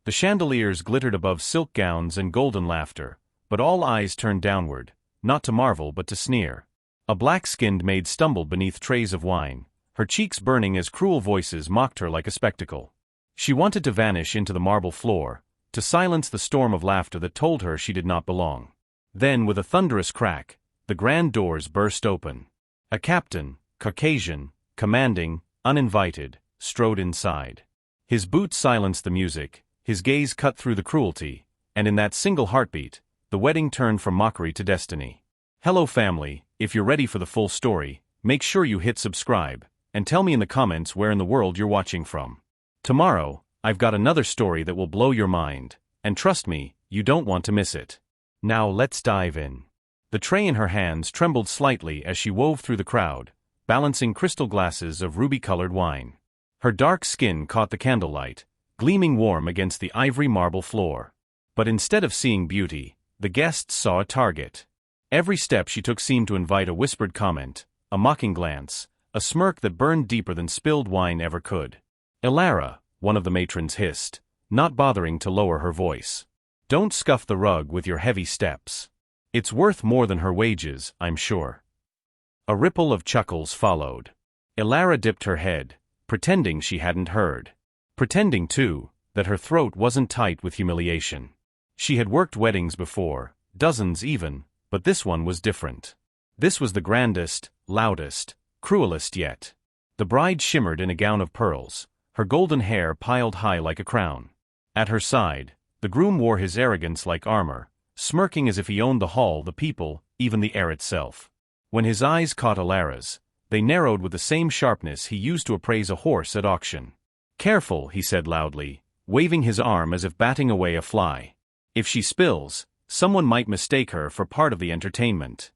The chandeliers glittered above silk gowns and golden laughter, but all eyes turned downward, not to marvel but to sneer. A black-skinned maid stumbled beneath trays of wine, her cheeks burning as cruel voices mocked her like a spectacle. She wanted to vanish into the marble floor, to silence the storm of laughter that told her she did not belong. Then, with a thunderous crack, the grand doors burst open. A captain, Caucasian, commanding, uninvited, strode inside. His boots silenced the music, his gaze cut through the cruelty, and in that single heartbeat, the wedding turned from mockery to destiny. Hello family, if you're ready for the full story, make sure you hit subscribe, and tell me in the comments where in the world you're watching from. Tomorrow, I've got another story that will blow your mind, and trust me, you don't want to miss it. Now let's dive in. The tray in her hands trembled slightly as she wove through the crowd, balancing crystal glasses of ruby-colored wine. Her dark skin caught the candlelight, gleaming warm against the ivory marble floor. But instead of seeing beauty, the guests saw a target. Every step she took seemed to invite a whispered comment, a mocking glance, a smirk that burned deeper than spilled wine ever could. "Elara," one of the matrons hissed, not bothering to lower her voice. "Don't scuff the rug with your heavy steps. It's worth more than her wages, I'm sure." A ripple of chuckles followed. Elara dipped her head, pretending she hadn't heard. Pretending, too, that her throat wasn't tight with humiliation. She had worked weddings before, dozens even, but this one was different. This was the grandest, loudest, cruelest yet. The bride shimmered in a gown of pearls, her golden hair piled high like a crown. At her side, the groom wore his arrogance like armor, smirking as if he owned the hall, the people, even the air itself. When his eyes caught Elara's, they narrowed with the same sharpness he used to appraise a horse at auction. "Careful," he said loudly, waving his arm as if batting away a fly. "If she spills, someone might mistake her for part of the entertainment."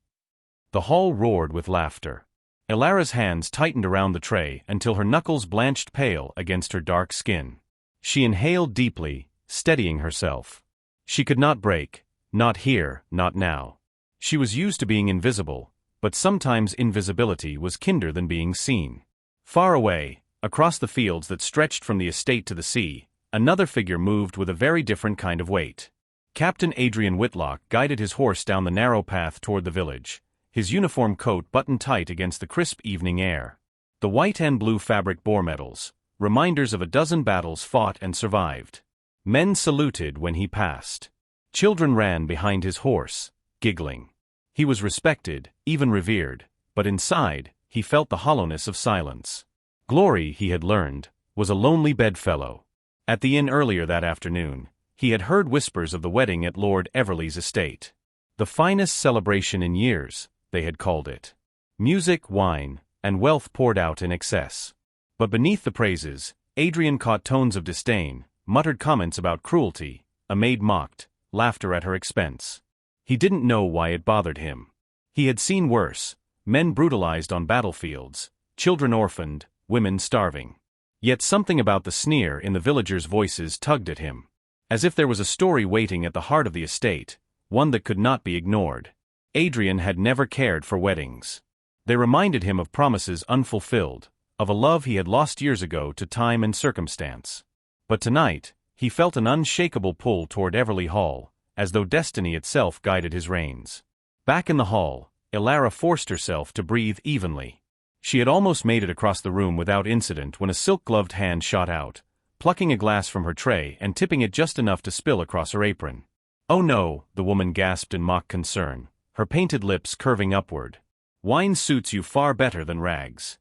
The hall roared with laughter. Elara's hands tightened around the tray until her knuckles blanched pale against her dark skin. She inhaled deeply, steadying herself. She could not break, not here, not now. She was used to being invisible, but sometimes invisibility was kinder than being seen. Far away, across the fields that stretched from the estate to the sea, another figure moved with a very different kind of weight. Captain Adrian Whitlock guided his horse down the narrow path toward the village, his uniform coat buttoned tight against the crisp evening air. The white and blue fabric bore medals, reminders of a dozen battles fought and survived. Men saluted when he passed. Children ran behind his horse, giggling. He was respected, even revered, but inside, he felt the hollowness of silence. Glory, he had learned, was a lonely bedfellow. At the inn earlier that afternoon, he had heard whispers of the wedding at Lord Everleigh's estate. The finest celebration in years, they had called it. Music, wine, and wealth poured out in excess. But beneath the praises, Adrian caught tones of disdain, muttered comments about cruelty, a maid mocked, laughter at her expense. He didn't know why it bothered him. He had seen worse, men brutalized on battlefields, children orphaned, women starving. Yet something about the sneer in the villagers' voices tugged at him. As if there was a story waiting at the heart of the estate, one that could not be ignored. Adrian had never cared for weddings. They reminded him of promises unfulfilled, of a love he had lost years ago to time and circumstance. But tonight, he felt an unshakable pull toward Everleigh Hall, as though destiny itself guided his reins. Back in the hall, Elara forced herself to breathe evenly. She had almost made it across the room without incident when a silk-gloved hand shot out, plucking a glass from her tray and tipping it just enough to spill across her apron. "Oh no," the woman gasped in mock concern, her painted lips curving upward. "Wine suits you far better than rags."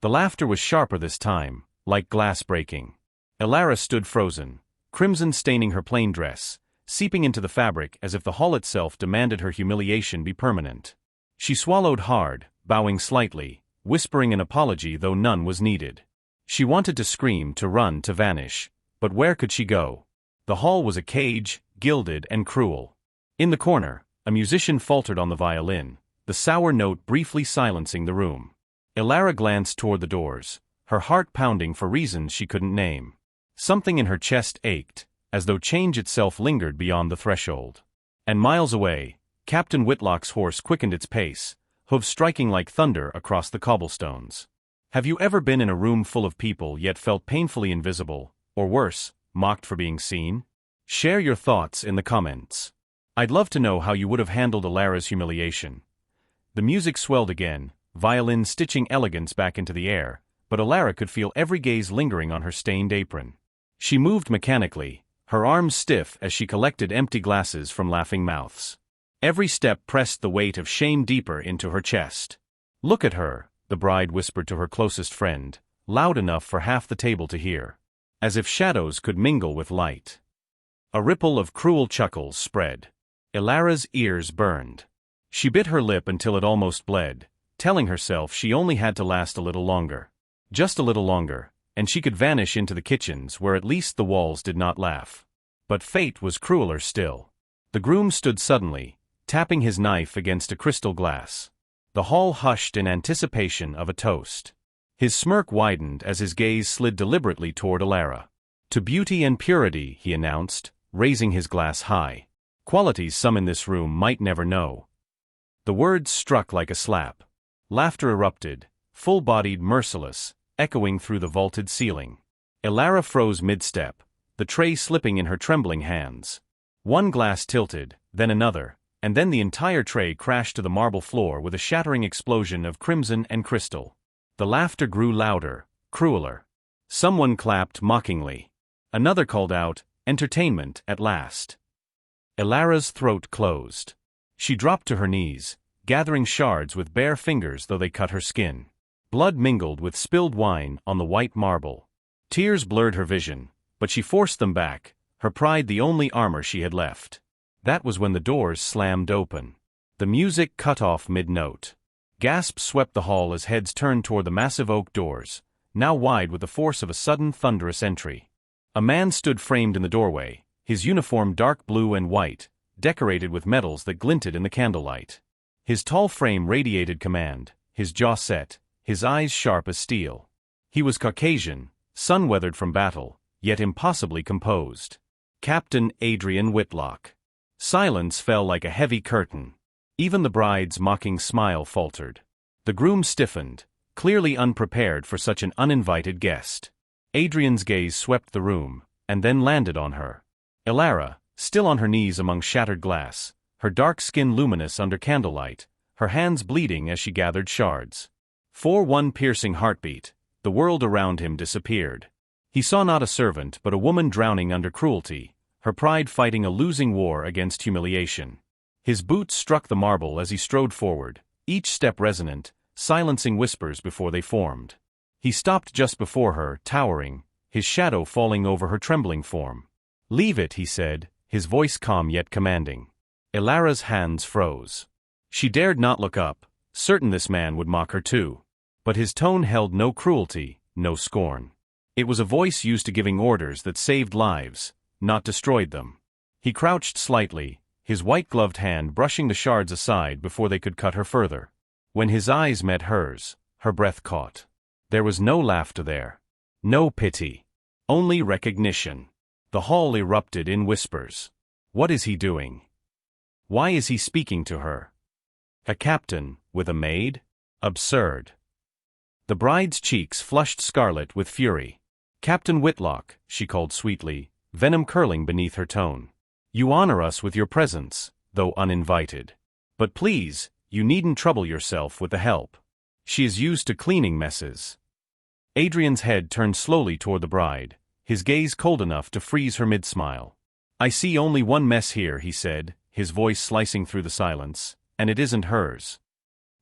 The laughter was sharper this time, like glass breaking. Elara stood frozen, crimson staining her plain dress, seeping into the fabric as if the hall itself demanded her humiliation be permanent. She swallowed hard, bowing slightly, whispering an apology though none was needed. She wanted to scream, to run, to vanish, but where could she go? The hall was a cage, gilded and cruel. In the corner, a musician faltered on the violin, the sour note briefly silencing the room. Elara glanced toward the doors, her heart pounding for reasons she couldn't name. Something in her chest ached, as though change itself lingered beyond the threshold. And miles away, Captain Whitlock's horse quickened its pace, hooves striking like thunder across the cobblestones. Have you ever been in a room full of people yet felt painfully invisible, or worse, mocked for being seen? Share your thoughts in the comments. I'd love to know how you would have handled Elara's humiliation. The music swelled again, violin stitching elegance back into the air, but Elara could feel every gaze lingering on her stained apron. She moved mechanically, her arms stiff as she collected empty glasses from laughing mouths. Every step pressed the weight of shame deeper into her chest. "Look at her," the bride whispered to her closest friend, loud enough for half the table to hear. As if shadows could mingle with light. A ripple of cruel chuckles spread. Elara's ears burned. She bit her lip until it almost bled, telling herself she only had to last a little longer. Just a little longer, and she could vanish into the kitchens where at least the walls did not laugh. But fate was crueler still. The groom stood suddenly, tapping his knife against a crystal glass. The hall hushed in anticipation of a toast. His smirk widened as his gaze slid deliberately toward Elara. "To beauty and purity," he announced, raising his glass high. "Qualities some in this room might never know." The words struck like a slap. Laughter erupted, full-bodied, merciless, echoing through the vaulted ceiling. Elara froze mid-step, the tray slipping in her trembling hands. One glass tilted, then another, and then the entire tray crashed to the marble floor with a shattering explosion of crimson and crystal. The laughter grew louder, crueler. Someone clapped mockingly. Another called out, "Entertainment at last." Elara's throat closed. She dropped to her knees, gathering shards with bare fingers though they cut her skin. Blood mingled with spilled wine on the white marble. Tears blurred her vision, but she forced them back, her pride the only armor she had left. That was when the doors slammed open. The music cut off mid-note. Gasps swept the hall as heads turned toward the massive oak doors, now wide with the force of a sudden thunderous entry. A man stood framed in the doorway, his uniform dark blue and white, decorated with medals that glinted in the candlelight. His tall frame radiated command, his jaw set, his eyes sharp as steel. He was Caucasian, sun-weathered from battle, yet impossibly composed. Captain Adrian Whitlock. Silence fell like a heavy curtain. Even the bride's mocking smile faltered. The groom stiffened, clearly unprepared for such an uninvited guest. Adrian's gaze swept the room, and then landed on her. Elara, still on her knees among shattered glass, her dark skin luminous under candlelight, her hands bleeding as she gathered shards. For one piercing heartbeat, the world around him disappeared. He saw not a servant but a woman drowning under cruelty, her pride fighting a losing war against humiliation. His boots struck the marble as he strode forward, each step resonant, silencing whispers before they formed. He stopped just before her, towering, his shadow falling over her trembling form. "Leave it," he said, his voice calm yet commanding. Elara's hands froze. She dared not look up, certain this man would mock her too. But his tone held no cruelty, no scorn. It was a voice used to giving orders that saved lives, not destroyed them. He crouched slightly, his white-gloved hand brushing the shards aside before they could cut her further. When his eyes met hers, her breath caught. There was no laughter there. No pity. Only recognition. The hall erupted in whispers. What is he doing? Why is he speaking to her? A captain, with a maid? Absurd. The bride's cheeks flushed scarlet with fury. "Captain Whitlock," she called sweetly, venom curling beneath her tone. "You honor us with your presence, though uninvited. But please, you needn't trouble yourself with the help. She is used to cleaning messes." Adrian's head turned slowly toward the bride, his gaze cold enough to freeze her mid-smile. "I see only one mess here," he said, his voice slicing through the silence, "and it isn't hers."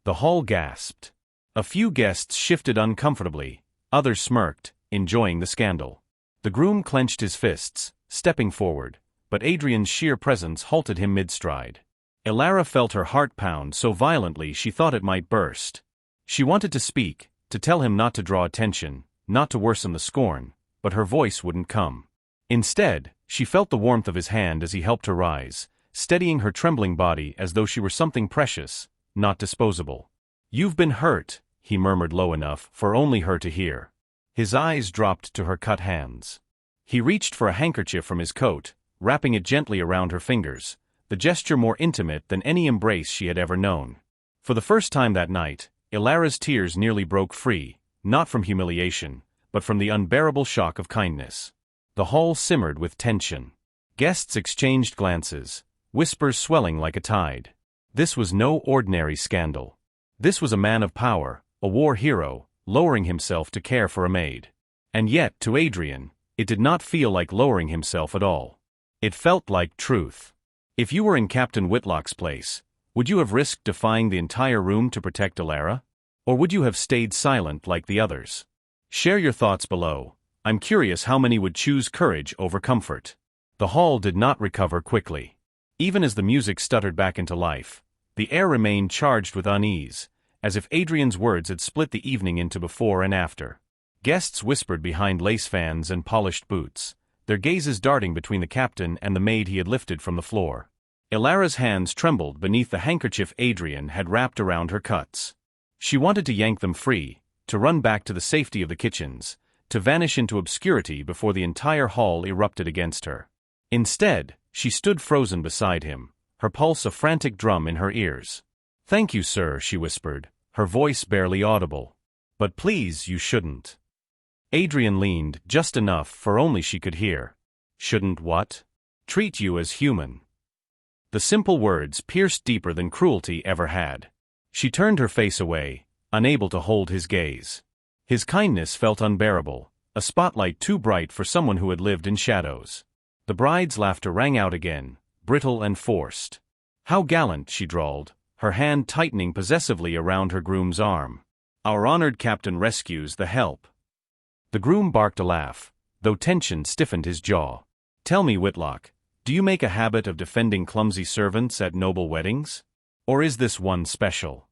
The hall gasped. A few guests shifted uncomfortably, others smirked, enjoying the scandal. The groom clenched his fists, stepping forward, but Adrian's sheer presence halted him mid-stride. Elara felt her heart pound so violently she thought it might burst. She wanted to speak, to tell him not to draw attention, not to worsen the scorn, but her voice wouldn't come. Instead, she felt the warmth of his hand as he helped her rise, steadying her trembling body as though she were something precious, not disposable. "You've been hurt," he murmured low enough for only her to hear. His eyes dropped to her cut hands. He reached for a handkerchief from his coat, wrapping it gently around her fingers, the gesture more intimate than any embrace she had ever known. For the first time that night, Elara's tears nearly broke free, not from humiliation, but from the unbearable shock of kindness. The hall simmered with tension. Guests exchanged glances, whispers swelling like a tide. This was no ordinary scandal. This was a man of power, a war hero, lowering himself to care for a maid. And yet, to Adrian, it did not feel like lowering himself at all. It felt like truth. If you were in Captain Whitlock's place, would you have risked defying the entire room to protect Elara? Or would you have stayed silent like the others? Share your thoughts below. I'm curious how many would choose courage over comfort. The hall did not recover quickly. Even as the music stuttered back into life, the air remained charged with unease, as if Adrian's words had split the evening into before and after. Guests whispered behind lace fans and polished boots, their gazes darting between the captain and the maid he had lifted from the floor. Elara's hands trembled beneath the handkerchief Adrian had wrapped around her cuts. She wanted to yank them free, to run back to the safety of the kitchens, to vanish into obscurity before the entire hall erupted against her. Instead, she stood frozen beside him, her pulse a frantic drum in her ears. "Thank you, sir," she whispered, her voice barely audible. "But please, you shouldn't." Adrian leaned, just enough for only she could hear. "Shouldn't what?" "Treat you as human." The simple words pierced deeper than cruelty ever had. She turned her face away, unable to hold his gaze. His kindness felt unbearable, a spotlight too bright for someone who had lived in shadows. The bride's laughter rang out again, brittle and forced. "How gallant," she drawled, her hand tightening possessively around her groom's arm. "Our honored captain rescues the help." The groom barked a laugh, though tension stiffened his jaw. "Tell me, Whitlock, do you make a habit of defending clumsy servants at noble weddings? Or is this one special?"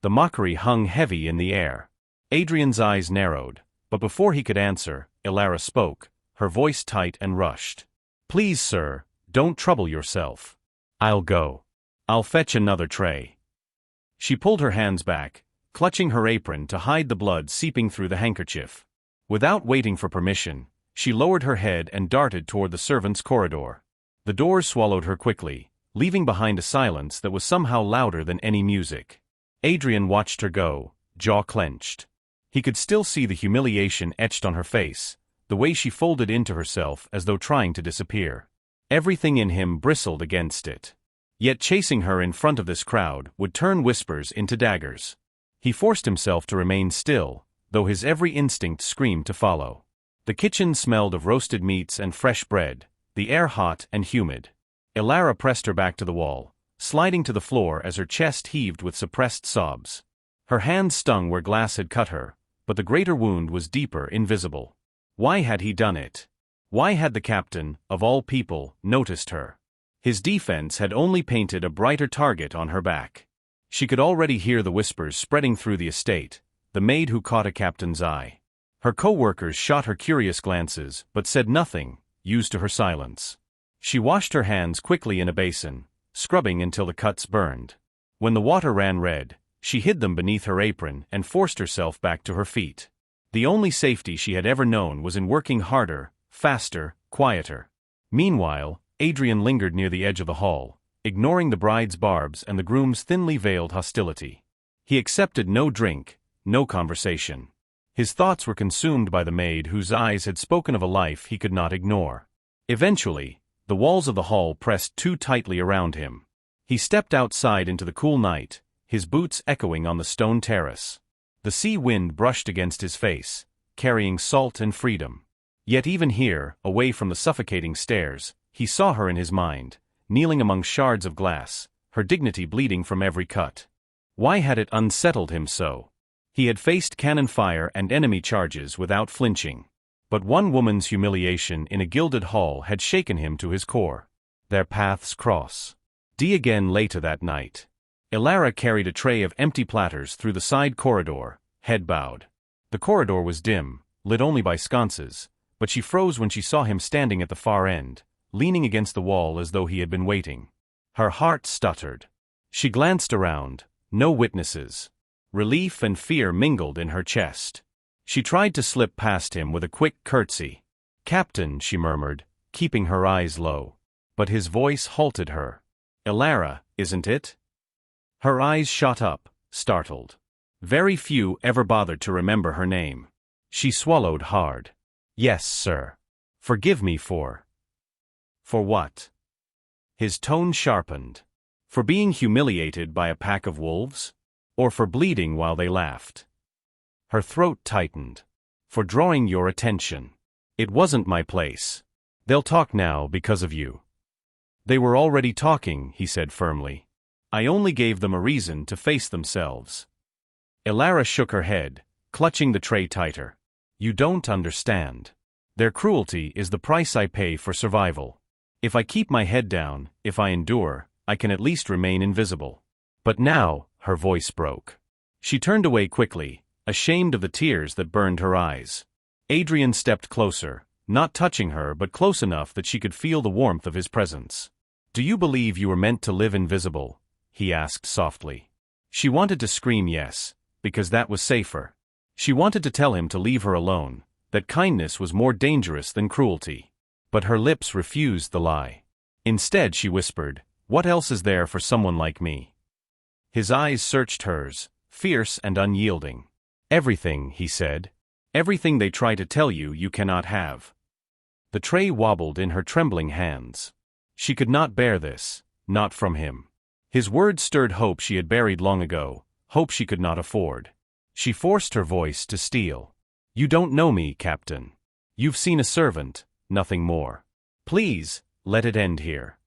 The mockery hung heavy in the air. Adrian's eyes narrowed, but before he could answer, Elara spoke, her voice tight and rushed. "Please, sir, don't trouble yourself. I'll go. I'll fetch another tray." She pulled her hands back, clutching her apron to hide the blood seeping through the handkerchief. Without waiting for permission, she lowered her head and darted toward the servants' corridor. The doors swallowed her quickly, leaving behind a silence that was somehow louder than any music. Adrian watched her go, jaw clenched. He could still see the humiliation etched on her face, the way she folded into herself as though trying to disappear. Everything in him bristled against it. Yet chasing her in front of this crowd would turn whispers into daggers. He forced himself to remain still, though his every instinct screamed to follow. The kitchen smelled of roasted meats and fresh bread, the air hot and humid. Elara pressed her back to the wall, sliding to the floor as her chest heaved with suppressed sobs. Her hands stung where glass had cut her, but the greater wound was deeper, invisible. Why had he done it? Why had the captain, of all people, noticed her? His defense had only painted a brighter target on her back. She could already hear the whispers spreading through the estate, the maid who caught a captain's eye. Her co-workers shot her curious glances, but said nothing, used to her silence. She washed her hands quickly in a basin, scrubbing until the cuts burned. When the water ran red, she hid them beneath her apron and forced herself back to her feet. The only safety she had ever known was in working harder, faster, quieter. Meanwhile, Adrian lingered near the edge of the hall, ignoring the bride's barbs and the groom's thinly veiled hostility. He accepted no drink, no conversation. His thoughts were consumed by the maid whose eyes had spoken of a life he could not ignore. Eventually, the walls of the hall pressed too tightly around him. He stepped outside into the cool night, his boots echoing on the stone terrace. The sea wind brushed against his face, carrying salt and freedom. Yet even here, away from the suffocating stairs, he saw her in his mind, kneeling among shards of glass, her dignity bleeding from every cut. Why had it unsettled him so? He had faced cannon fire and enemy charges without flinching. But one woman's humiliation in a gilded hall had shaken him to his core. Their paths cross. Again later that night. Elara carried a tray of empty platters through the side corridor, head bowed. The corridor was dim, lit only by sconces, but she froze when she saw him standing at the far end, leaning against the wall as though he had been waiting. Her heart stuttered. She glanced around, no witnesses. Relief and fear mingled in her chest. She tried to slip past him with a quick curtsy. "Captain," she murmured, keeping her eyes low. But his voice halted her. "Elara, isn't it?" Her eyes shot up, startled. Very few ever bothered to remember her name. She swallowed hard. "Yes, sir." Forgive me for... For what? His tone sharpened. For being humiliated by a pack of wolves? Or for bleeding while they laughed? Her throat tightened. For drawing your attention. It wasn't my place. They'll talk now because of you. They were already talking, he said firmly. I only gave them a reason to face themselves. Elara shook her head, clutching the tray tighter. You don't understand. Their cruelty is the price I pay for survival. If I keep my head down, if I endure, I can at least remain invisible. But now, her voice broke. She turned away quickly, ashamed of the tears that burned her eyes. Adrian stepped closer, not touching her but close enough that she could feel the warmth of his presence. Do you believe you were meant to live invisible? He asked softly. She wanted to scream yes, because that was safer. She wanted to tell him to leave her alone, that kindness was more dangerous than cruelty. But her lips refused the lie. Instead she whispered, what else is there for someone like me? His eyes searched hers, fierce and unyielding. Everything, he said. Everything they try to tell you you cannot have. The tray wobbled in her trembling hands. She could not bear this, not from him. His words stirred hope she had buried long ago, hope she could not afford. She forced her voice to steel. You don't know me, Captain. You've seen a servant, nothing more. Please, let it end here.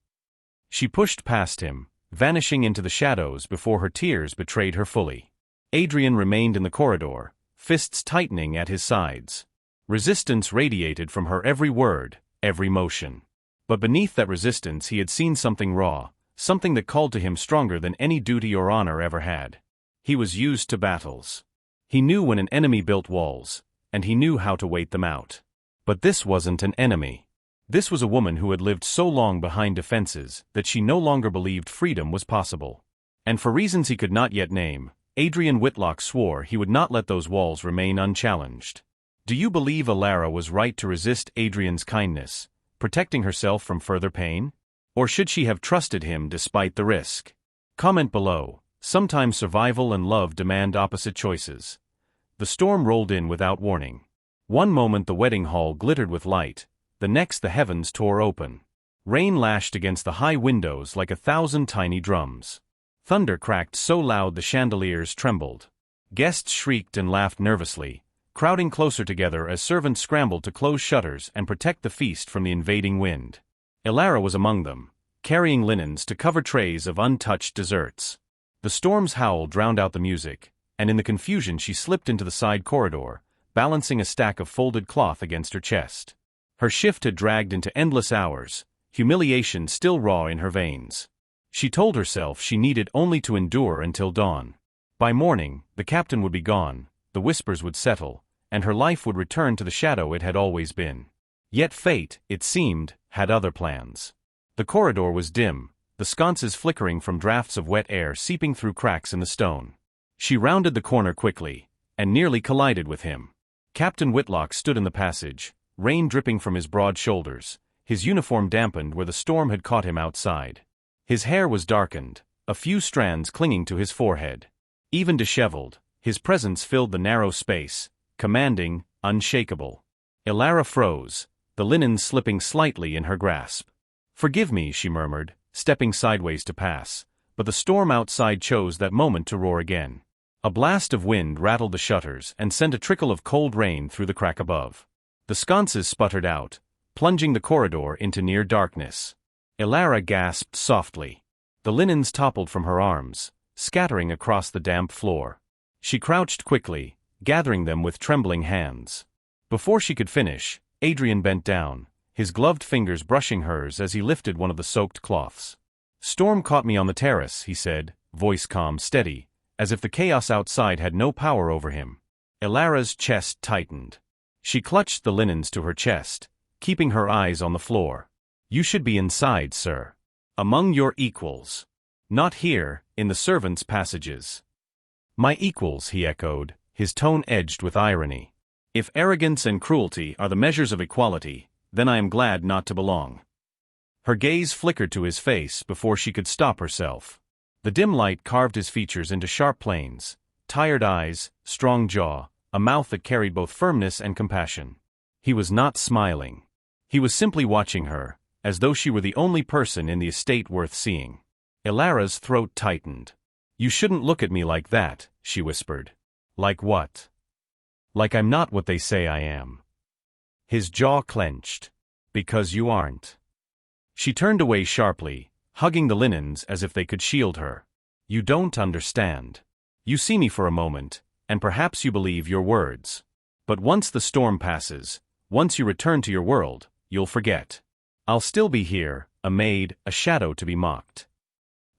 She pushed past him, vanishing into the shadows before her tears betrayed her fully. Adrian remained in the corridor, fists tightening at his sides. Resistance radiated from her every word, every motion. But beneath that resistance he had seen something raw, something that called to him stronger than any duty or honor ever had. He was used to battles. He knew when an enemy built walls, and he knew how to wait them out. But this wasn't an enemy. This was a woman who had lived so long behind defenses that she no longer believed freedom was possible. And for reasons he could not yet name, Adrian Whitlock swore he would not let those walls remain unchallenged. Do you believe Elara was right to resist Adrian's kindness, protecting herself from further pain? Or should she have trusted him despite the risk? Comment below. Sometimes survival and love demand opposite choices. The storm rolled in without warning. One moment the wedding hall glittered with light, the next the heavens tore open. Rain lashed against the high windows like 1,000 tiny drums. Thunder cracked so loud the chandeliers trembled. Guests shrieked and laughed nervously, crowding closer together as servants scrambled to close shutters and protect the feast from the invading wind. Elara was among them, carrying linens to cover trays of untouched desserts. The storm's howl drowned out the music, and in the confusion she slipped into the side corridor, balancing a stack of folded cloth against her chest. Her shift had dragged into endless hours, humiliation still raw in her veins. She told herself she needed only to endure until dawn. By morning, the captain would be gone, the whispers would settle, and her life would return to the shadow it had always been. Yet fate, it seemed, had other plans. The corridor was dim, the sconces flickering from drafts of wet air seeping through cracks in the stone. She rounded the corner quickly, and nearly collided with him. Captain Whitlock stood in the passage, rain dripping from his broad shoulders, his uniform dampened where the storm had caught him outside. His hair was darkened, a few strands clinging to his forehead. Even disheveled, his presence filled the narrow space, commanding, unshakable. Elara froze, the linens slipping slightly in her grasp. Forgive me, she murmured, stepping sideways to pass, but the storm outside chose that moment to roar again. A blast of wind rattled the shutters and sent a trickle of cold rain through the crack above. The sconces sputtered out, plunging the corridor into near darkness. Elara gasped softly. The linens toppled from her arms, scattering across the damp floor. She crouched quickly, gathering them with trembling hands. Before she could finish, Adrian bent down, his gloved fingers brushing hers as he lifted one of the soaked cloths. Storm caught me on the terrace, he said, voice calm, steady, as if the chaos outside had no power over him. Elara's chest tightened. She clutched the linens to her chest, keeping her eyes on the floor. You should be inside, sir. Among your equals. Not here, in the servants' passages. My equals, he echoed, his tone edged with irony. If arrogance and cruelty are the measures of equality, then I am glad not to belong. Her gaze flickered to his face before she could stop herself. The dim light carved his features into sharp planes, tired eyes, strong jaw, a mouth that carried both firmness and compassion. He was not smiling. He was simply watching her, as though she were the only person in the estate worth seeing. Elara's throat tightened. "You shouldn't look at me like that," she whispered. "Like what?" "Like I'm not what they say I am." His jaw clenched. "Because you aren't." She turned away sharply, hugging the linens as if they could shield her. "You don't understand. You see me for a moment, and perhaps you believe your words. But once the storm passes, once you return to your world, you'll forget. I'll still be here, a maid, a shadow to be mocked."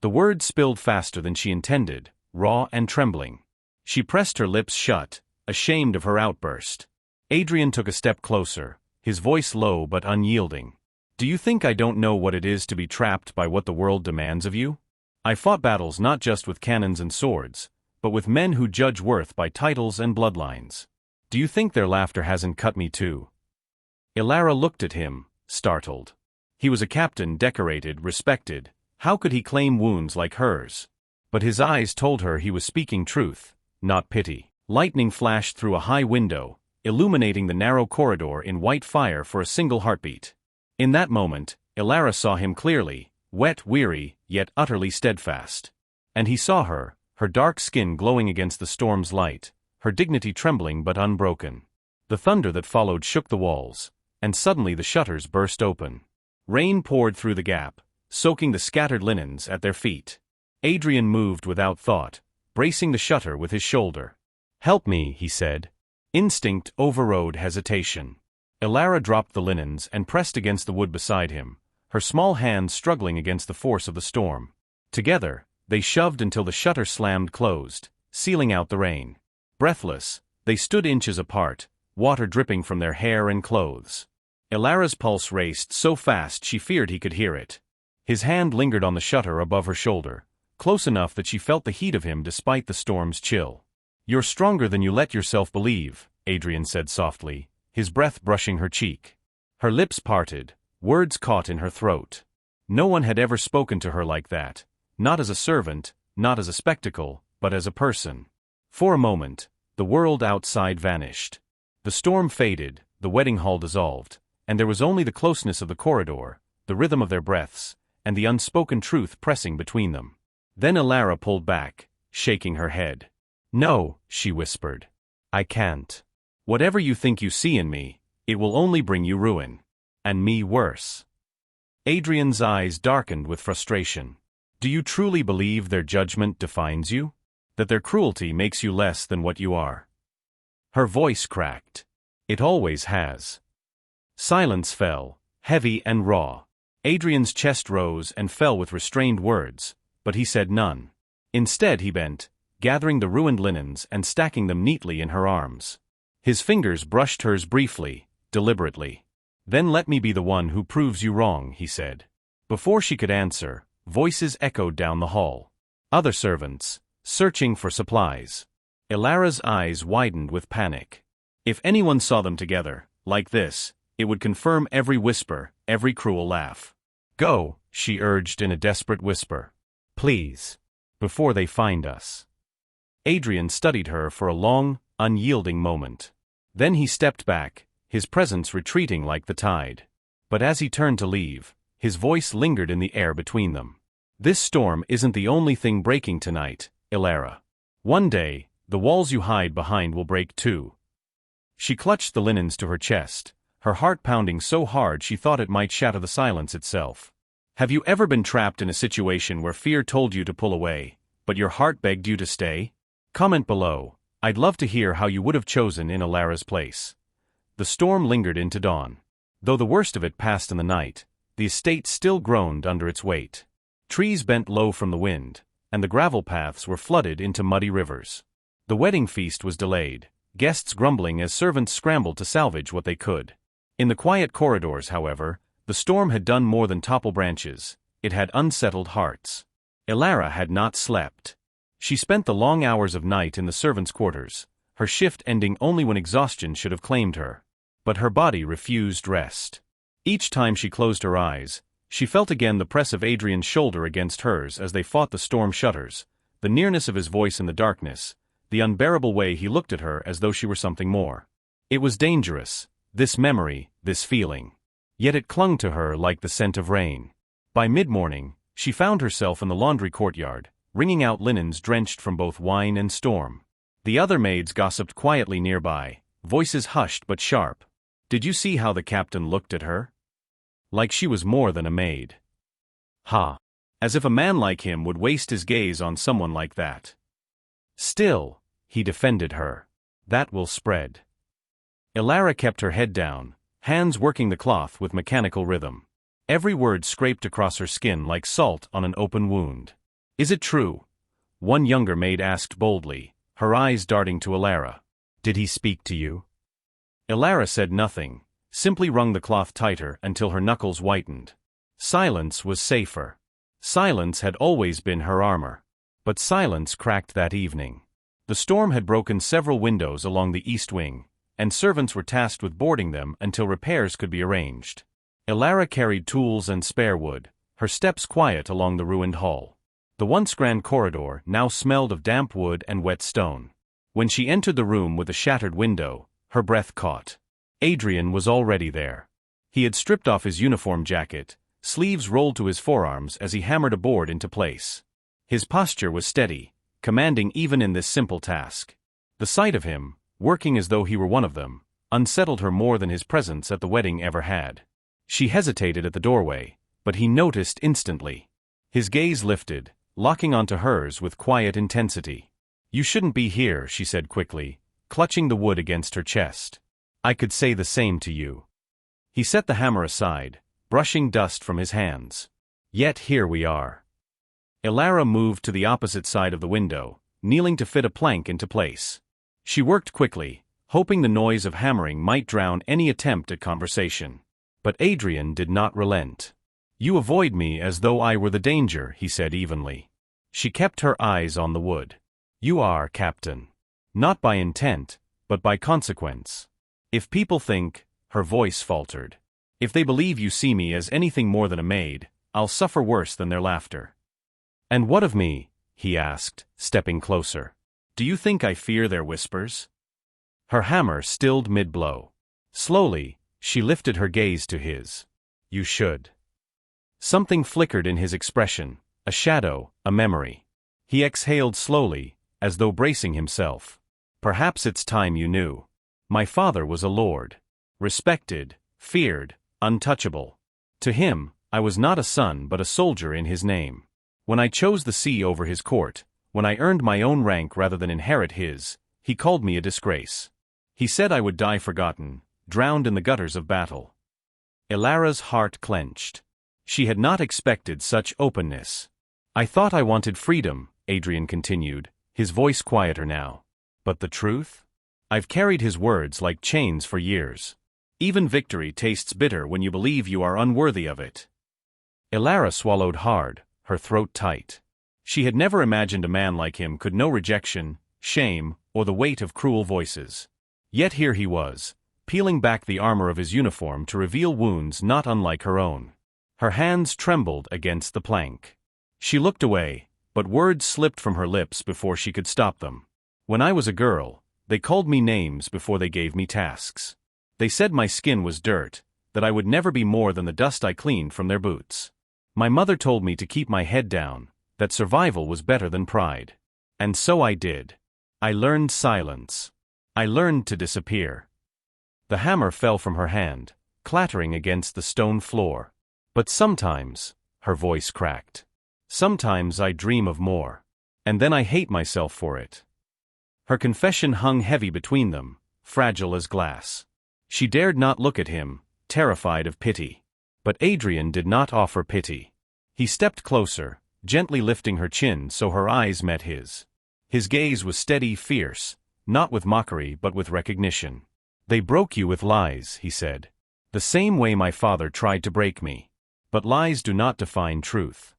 The words spilled faster than she intended, raw and trembling. She pressed her lips shut, ashamed of her outburst. Adrian took a step closer, his voice low but unyielding. "Do you think I don't know what it is to be trapped by what the world demands of you? I fought battles not just with cannons and swords, but with men who judge worth by titles and bloodlines. Do you think their laughter hasn't cut me too?" Elara looked at him, startled. He was a captain decorated, respected. How could he claim wounds like hers? But his eyes told her he was speaking truth, not pity. Lightning flashed through a high window, illuminating the narrow corridor in white fire for a single heartbeat. In that moment, Elara saw him clearly, wet, weary, yet utterly steadfast. And he saw her, her dark skin glowing against the storm's light, her dignity trembling but unbroken. The thunder that followed shook the walls, and suddenly the shutters burst open. Rain poured through the gap, soaking the scattered linens at their feet. Adrian moved without thought, bracing the shutter with his shoulder. "Help me," he said. Instinct overrode hesitation. Elara dropped the linens and pressed against the wood beside him, her small hands struggling against the force of the storm. Together, they shoved until the shutter slammed closed, sealing out the rain. Breathless, they stood inches apart, water dripping from their hair and clothes. Elara's pulse raced so fast she feared he could hear it. His hand lingered on the shutter above her shoulder, close enough that she felt the heat of him despite the storm's chill. "You're stronger than you let yourself believe," Adrian said softly, his breath brushing her cheek. Her lips parted, words caught in her throat. No one had ever spoken to her like that, not as a servant, not as a spectacle, but as a person. For a moment, the world outside vanished. The storm faded, the wedding hall dissolved, and there was only the closeness of the corridor, the rhythm of their breaths, and the unspoken truth pressing between them. Then Elara pulled back, shaking her head. "No," she whispered. "I can't. Whatever you think you see in me, it will only bring you ruin. And me worse." Adrian's eyes darkened with frustration. "Do you truly believe their judgment defines you? That their cruelty makes you less than what you are?" Her voice cracked. "It always has." Silence fell, heavy and raw. Adrian's chest rose and fell with restrained words, but he said none. Instead he bent, gathering the ruined linens and stacking them neatly in her arms. His fingers brushed hers briefly, deliberately. "Then let me be the one who proves you wrong," he said. Before she could answer, voices echoed down the hall. Other servants, searching for supplies. Elara's eyes widened with panic. If anyone saw them together, like this, it would confirm every whisper, every cruel laugh. "Go," she urged in a desperate whisper. "Please. Before they find us." Adrian studied her for a long, unyielding moment. Then he stepped back, his presence retreating like the tide. But as he turned to leave, his voice lingered in the air between them. "This storm isn't the only thing breaking tonight, Elara. One day, the walls you hide behind will break too." She clutched the linens to her chest, her heart pounding so hard she thought it might shatter the silence itself. Have you ever been trapped in a situation where fear told you to pull away, but your heart begged you to stay? Comment below. I'd love to hear how you would have chosen in Elara's place. The storm lingered into dawn. Though the worst of it passed in the night, the estate still groaned under its weight. Trees bent low from the wind, and the gravel paths were flooded into muddy rivers. The wedding feast was delayed, guests grumbling as servants scrambled to salvage what they could. In the quiet corridors, however, the storm had done more than topple branches, it had unsettled hearts. Elara had not slept. She spent the long hours of night in the servants' quarters, her shift ending only when exhaustion should have claimed her. But her body refused rest. Each time she closed her eyes, she felt again the press of Adrian's shoulder against hers as they fought the storm shutters, the nearness of his voice in the darkness, the unbearable way he looked at her as though she were something more. It was dangerous, this memory, this feeling. Yet it clung to her like the scent of rain. By mid-morning, she found herself in the laundry courtyard, wringing out linens drenched from both wine and storm. The other maids gossiped quietly nearby, voices hushed but sharp. Did you see how the captain looked at her? Like she was more than a maid. Ha! As if a man like him would waste his gaze on someone like that. Still, he defended her. That will spread. Elara kept her head down, hands working the cloth with mechanical rhythm. Every word scraped across her skin like salt on an open wound. Is it true? One younger maid asked boldly, her eyes darting to Elara. Did he speak to you? Elara said nothing, simply wrung the cloth tighter until her knuckles whitened. Silence was safer. Silence had always been her armor. But silence cracked that evening. The storm had broken several windows along the east wing, and servants were tasked with boarding them until repairs could be arranged. Elara carried tools and spare wood, her steps quiet along the ruined hall. The once grand corridor now smelled of damp wood and wet stone. When she entered the room with the shattered window, her breath caught. Adrian was already there. He had stripped off his uniform jacket, sleeves rolled to his forearms as he hammered a board into place. His posture was steady, commanding even in this simple task. The sight of him, working as though he were one of them, unsettled her more than his presence at the wedding ever had. She hesitated at the doorway, but he noticed instantly. His gaze lifted, locking onto hers with quiet intensity. You shouldn't be here, she said quickly, clutching the wood against her chest. I could say the same to you. He set the hammer aside, brushing dust from his hands. Yet here we are. Elara moved to the opposite side of the window, kneeling to fit a plank into place. She worked quickly, hoping the noise of hammering might drown any attempt at conversation. But Adrian did not relent. You avoid me as though I were the danger, he said evenly. She kept her eyes on the wood. You are, Captain. Not by intent, but by consequence. If people think, her voice faltered. If they believe you see me as anything more than a maid, I'll suffer worse than their laughter. And what of me? He asked, stepping closer. Do you think I fear their whispers? Her hammer stilled mid-blow. Slowly, she lifted her gaze to his. You should. Something flickered in his expression, a shadow, a memory. He exhaled slowly, as though bracing himself. Perhaps it's time you knew. My father was a lord. Respected, feared, untouchable. To him, I was not a son but a soldier in his name. When I chose the sea over his court, when I earned my own rank rather than inherit his, he called me a disgrace. He said I would die forgotten, drowned in the gutters of battle. Elara's heart clenched. She had not expected such openness. I thought I wanted freedom, Adrian continued, his voice quieter now. But the truth? I've carried his words like chains for years. Even victory tastes bitter when you believe you are unworthy of it. Elara swallowed hard, her throat tight. She had never imagined a man like him could know rejection, shame, or the weight of cruel voices. Yet here he was, peeling back the armor of his uniform to reveal wounds not unlike her own. Her hands trembled against the plank. She looked away, but words slipped from her lips before she could stop them. When I was a girl, they called me names before they gave me tasks. They said my skin was dirt, that I would never be more than the dust I cleaned from their boots. My mother told me to keep my head down, that survival was better than pride. And so I did. I learned silence. I learned to disappear. The hammer fell from her hand, clattering against the stone floor. But sometimes, her voice cracked. Sometimes I dream of more. And then I hate myself for it. Her confession hung heavy between them, fragile as glass. She dared not look at him, terrified of pity. But Adrian did not offer pity. He stepped closer, gently lifting her chin so her eyes met his. His gaze was steady, fierce, not with mockery but with recognition. They broke you with lies, he said. The same way my father tried to break me. But lies do not define truth.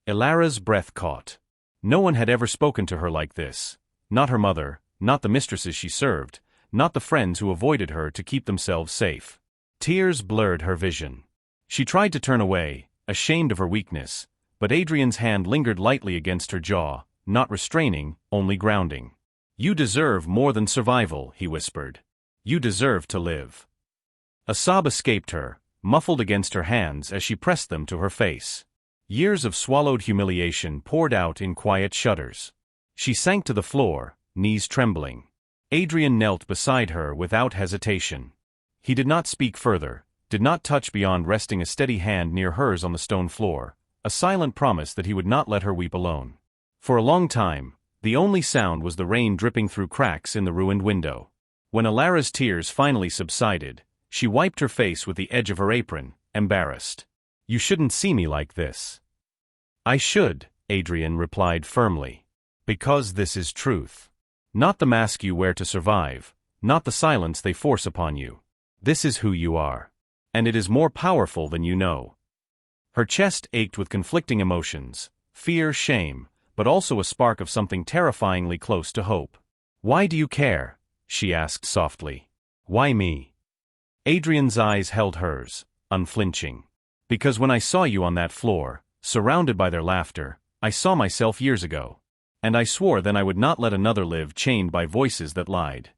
Elara's breath caught. No one had ever spoken to her like this. Not her mother, not the mistresses she served, not the friends who avoided her to keep themselves safe. Tears blurred her vision. She tried to turn away, ashamed of her weakness, but Adrian's hand lingered lightly against her jaw, not restraining, only grounding. You deserve more than survival, he whispered. You deserve to live. A sob escaped her, muffled against her hands as she pressed them to her face. Years of swallowed humiliation poured out in quiet shudders. She sank to the floor, knees trembling. Adrian knelt beside her without hesitation. He did not speak further, did not touch beyond resting a steady hand near hers on the stone floor, a silent promise that he would not let her weep alone. For a long time, the only sound was the rain dripping through cracks in the ruined window. When Elara's tears finally subsided, she wiped her face with the edge of her apron, embarrassed. "You shouldn't see me like this." "I should," Adrian replied firmly. "Because this is truth. Not the mask you wear to survive, not the silence they force upon you. This is who you are. And it is more powerful than you know." Her chest ached with conflicting emotions, fear, shame, but also a spark of something terrifyingly close to hope. "Why do you care?" she asked softly. "Why me?" Adrian's eyes held hers, unflinching. "Because when I saw you on that floor, surrounded by their laughter, I saw myself years ago. And I swore then I would not let another live chained by voices that lied."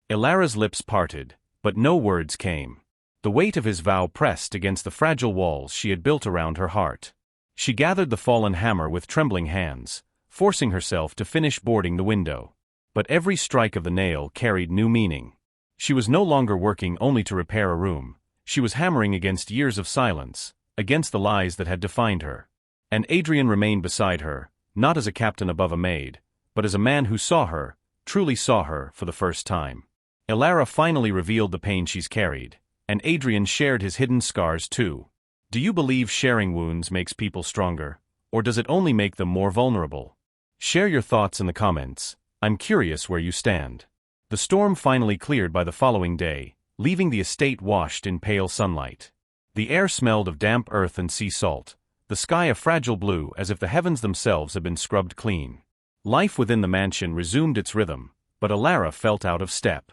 Elara's lips parted, but no words came. The weight of his vow pressed against the fragile walls she had built around her heart. She gathered the fallen hammer with trembling hands, forcing herself to finish boarding the window. But every strike of the nail carried new meaning. She was no longer working only to repair a room. She was hammering against years of silence, against the lies that had defined her. And Adrian remained beside her, not as a captain above a maid, but as a man who saw her, truly saw her, for the first time. Elara finally revealed the pain she's carried, and Adrian shared his hidden scars too. Do you believe sharing wounds makes people stronger, or does it only make them more vulnerable? Share your thoughts in the comments. I'm curious where you stand. The storm finally cleared by the following day, leaving the estate washed in pale sunlight. The air smelled of damp earth and sea salt, the sky a fragile blue as if the heavens themselves had been scrubbed clean. Life within the mansion resumed its rhythm, but Elara felt out of step.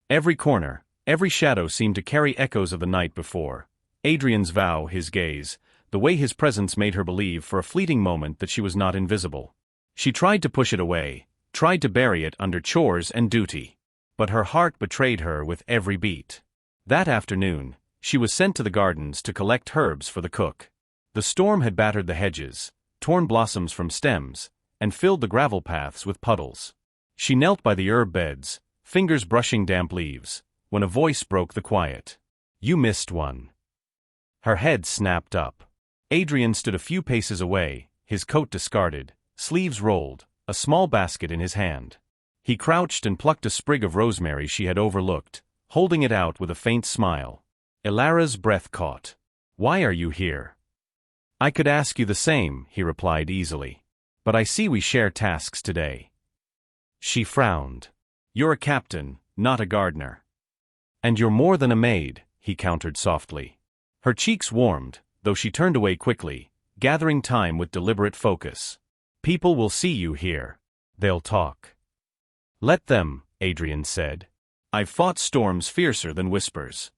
Every corner, every shadow seemed to carry echoes of the night before. Adrian's vow, his gaze, the way his presence made her believe for a fleeting moment that she was not invisible. She tried to push it away, tried to bury it under chores and duty. But her heart betrayed her with every beat. That afternoon, she was sent to the gardens to collect herbs for the cook. The storm had battered the hedges, torn blossoms from stems, and filled the gravel paths with puddles. She knelt by the herb beds, fingers brushing damp leaves, when a voice broke the quiet. "You missed one." Her head snapped up. Adrian stood a few paces away, his coat discarded, sleeves rolled, a small basket in his hand. He crouched and plucked a sprig of rosemary she had overlooked, holding it out with a faint smile. Elara's breath caught. "Why are you here?" "I could ask you the same," he replied easily. "But I see we share tasks today." She frowned. "You're a captain, not a gardener." "And you're more than a maid," he countered softly. Her cheeks warmed, though she turned away quickly, gathering time with deliberate focus. "People will see you here. They'll talk." "Let them," Adrian said. "I've fought storms fiercer than whispers."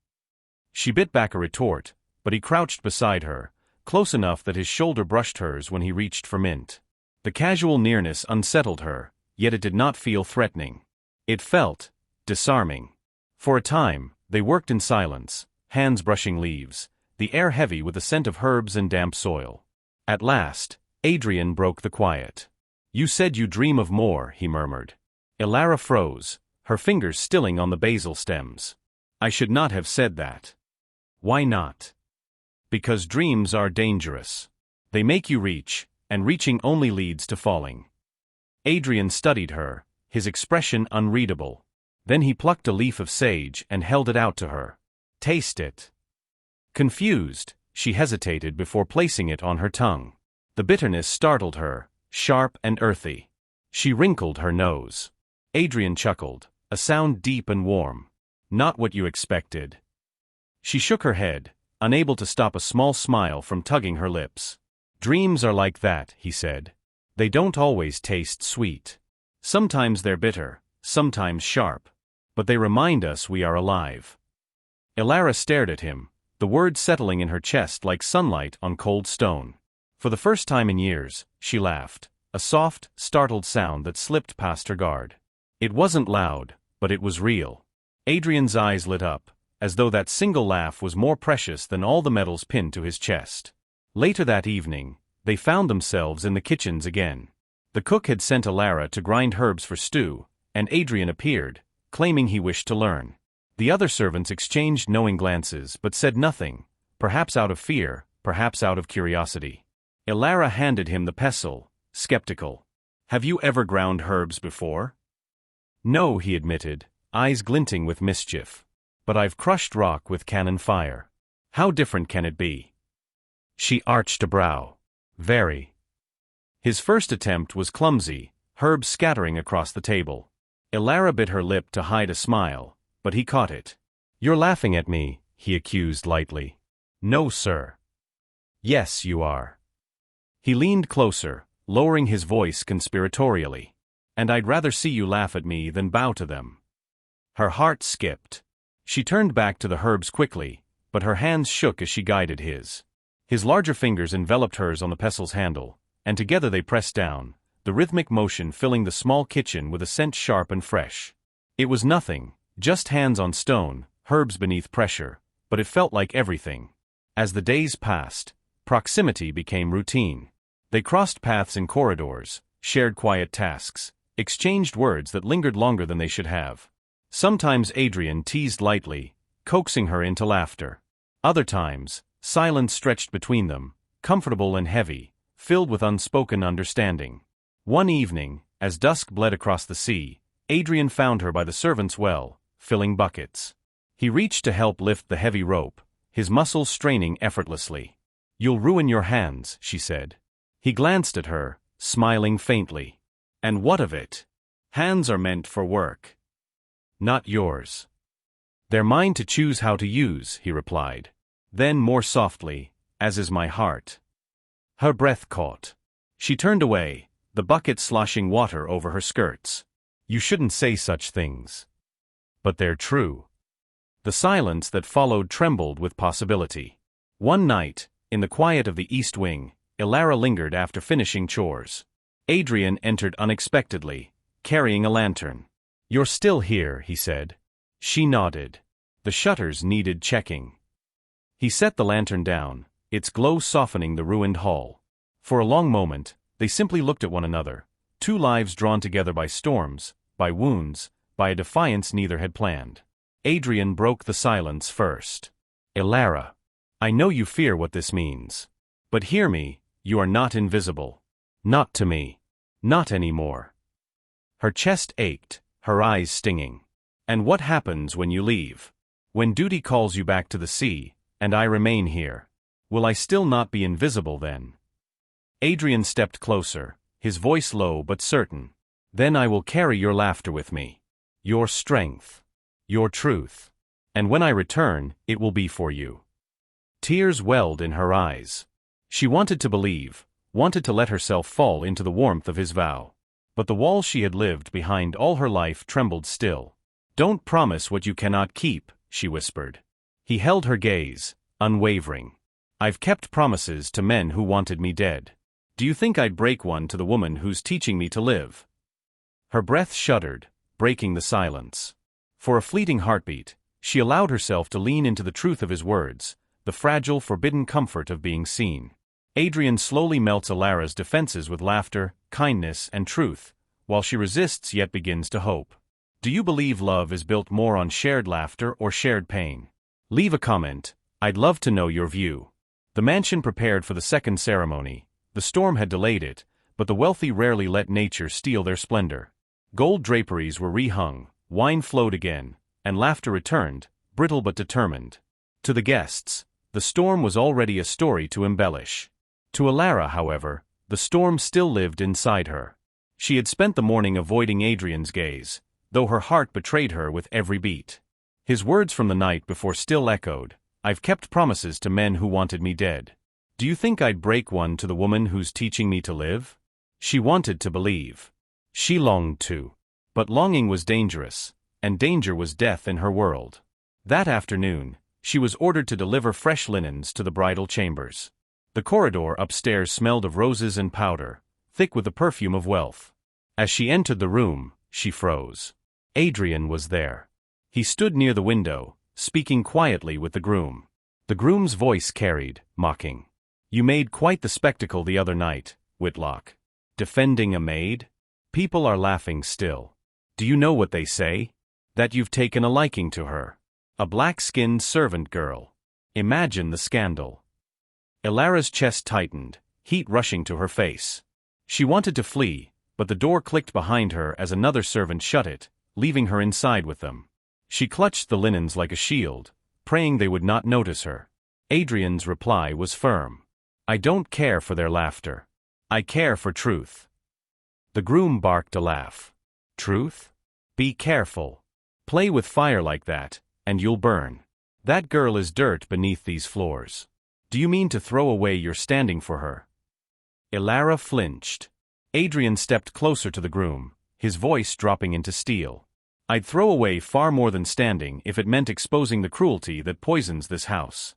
She bit back a retort, but he crouched beside her, close enough that his shoulder brushed hers when he reached for mint. The casual nearness unsettled her, yet it did not feel threatening. It felt disarming. For a time, they worked in silence, hands brushing leaves, the air heavy with the scent of herbs and damp soil. At last, Adrian broke the quiet. "You said you dream of more," he murmured. Elara froze, her fingers stilling on the basil stems. "I should not have said that." "Why not?" "Because dreams are dangerous. They make you reach, and reaching only leads to falling." Adrian studied her, his expression unreadable. Then he plucked a leaf of sage and held it out to her. "Taste it." Confused, she hesitated before placing it on her tongue. The bitterness startled her, sharp and earthy. She wrinkled her nose. Adrian chuckled, a sound deep and warm. "Not what you expected." She shook her head, unable to stop a small smile from tugging her lips. "Dreams are like that," he said. "They don't always taste sweet. Sometimes they're bitter, sometimes sharp. But they remind us we are alive." Elara stared at him, the words settling in her chest like sunlight on cold stone. For the first time in years, she laughed, a soft, startled sound that slipped past her guard. It wasn't loud, but it was real. Adrian's eyes lit up, as though that single laugh was more precious than all the medals pinned to his chest. Later that evening, they found themselves in the kitchens again. The cook had sent Elara to grind herbs for stew, and Adrian appeared, claiming he wished to learn. The other servants exchanged knowing glances but said nothing, perhaps out of fear, perhaps out of curiosity. Elara handed him the pestle, skeptical. "Have you ever ground herbs before?" "No," he admitted, eyes glinting with mischief. "But I've crushed rock with cannon fire. How different can it be?" She arched a brow. "Very." His first attempt was clumsy, herbs scattering across the table. Elara bit her lip to hide a smile, but he caught it. "You're laughing at me," he accused lightly. "No, sir." "Yes, you are." He leaned closer, lowering his voice conspiratorially. "And I'd rather see you laugh at me than bow to them." Her heart skipped. She turned back to the herbs quickly, but her hands shook as she guided his. His larger fingers enveloped hers on the pestle's handle, and together they pressed down, the rhythmic motion filling the small kitchen with a scent sharp and fresh. It was nothing, just hands on stone, herbs beneath pressure, but it felt like everything. As the days passed, proximity became routine. They crossed paths in corridors, shared quiet tasks, exchanged words that lingered longer than they should have. Sometimes Adrian teased lightly, coaxing her into laughter. Other times, silence stretched between them, comfortable and heavy, filled with unspoken understanding. One evening, as dusk bled across the sea, Adrian found her by the servants' well, filling buckets. He reached to help lift the heavy rope, his muscles straining effortlessly. "You'll ruin your hands," she said. He glanced at her, smiling faintly. "And what of it? Hands are meant for work. Not yours." "They're mine to choose how to use," he replied. Then more softly, "As is my heart." Her breath caught. She turned away, the bucket sloshing water over her skirts. "You shouldn't say such things." "But they're true." The silence that followed trembled with possibility. One night, in the quiet of the East Wing, Elara lingered after finishing chores. Adrian entered unexpectedly, carrying a lantern. "You're still here," he said. She nodded. The shutters needed checking. He set the lantern down, its glow softening the ruined hall. For a long moment, they simply looked at one another, two lives drawn together by storms, by wounds, by a defiance neither had planned. Adrian broke the silence first. "Elara, I know you fear what this means. But hear me, you are not invisible. Not to me. Not anymore." Her chest ached, her eyes stinging. "And what happens when you leave? When duty calls you back to the sea, and I remain here? Will I still not be invisible then?" Adrian stepped closer, his voice low but certain. "Then I will carry your laughter with me. Your strength. Your truth. And when I return, it will be for you." Tears welled in her eyes. She wanted to believe, wanted to let herself fall into the warmth of his vow. But the wall she had lived behind all her life trembled still. "Don't promise what you cannot keep," she whispered. He held her gaze, unwavering. "I've kept promises to men who wanted me dead. Do you think I'd break one to the woman who's teaching me to live?" Her breath shuddered, breaking the silence. For a fleeting heartbeat, she allowed herself to lean into the truth of his words, the fragile, forbidden comfort of being seen. Adrian slowly melts Elara's defenses with laughter, kindness, and truth, while she resists yet begins to hope. Do you believe love is built more on shared laughter or shared pain? Leave a comment. I'd love to know your view. The mansion prepared for the second ceremony. The storm had delayed it, but the wealthy rarely let nature steal their splendor. Gold draperies were rehung, wine flowed again, and laughter returned, brittle but determined. To the guests, the storm was already a story to embellish. To Elara, however, the storm still lived inside her. She had spent the morning avoiding Adrian's gaze, though her heart betrayed her with every beat. His words from the night before still echoed, "I've kept promises to men who wanted me dead. Do you think I'd break one to the woman who's teaching me to live?" She wanted to believe. She longed to. But longing was dangerous, and danger was death in her world. That afternoon, she was ordered to deliver fresh linens to the bridal chambers. The corridor upstairs smelled of roses and powder, thick with the perfume of wealth. As she entered the room, she froze. Adrian was there. He stood near the window, speaking quietly with the groom. The groom's voice carried, mocking. You made quite the spectacle the other night, Whitlock. Defending a maid? People are laughing still. Do you know what they say? That you've taken a liking to her. A black-skinned servant girl. Imagine the scandal. Elara's chest tightened, heat rushing to her face. She wanted to flee, but the door clicked behind her as another servant shut it, leaving her inside with them. She clutched the linens like a shield, praying they would not notice her. Adrian's reply was firm. I don't care for their laughter. I care for truth. The groom barked a laugh. Truth? Be careful. Play with fire like that, and you'll burn. That girl is dirt beneath these floors. Do you mean to throw away your standing for her? Elara flinched. Adrian stepped closer to the groom, his voice dropping into steel. I'd throw away far more than standing if it meant exposing the cruelty that poisons this house.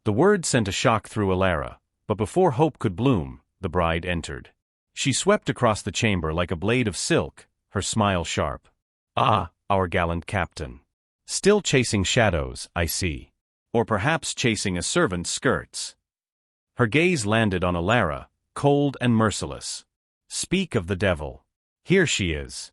The word sent a shock through Elara, but before hope could bloom, the bride entered. She swept across the chamber like a blade of silk, her smile sharp. Ah, our gallant captain. Still chasing shadows, I see. Or perhaps chasing a servant's skirts. Her gaze landed on Elara, cold and merciless. Speak of the devil. Here she is.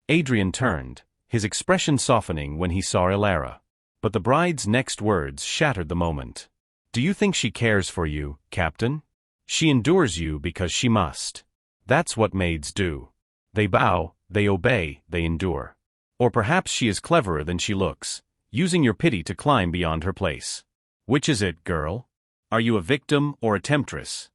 Adrian turned, his expression softening when he saw Elara. But the bride's next words shattered the moment. Do you think she cares for you, Captain? She endures you because she must. That's what maids do. They bow, they obey, they endure. Or perhaps she is cleverer than she looks, using your pity to climb beyond her place. Which is it, girl? Are you a victim or a temptress?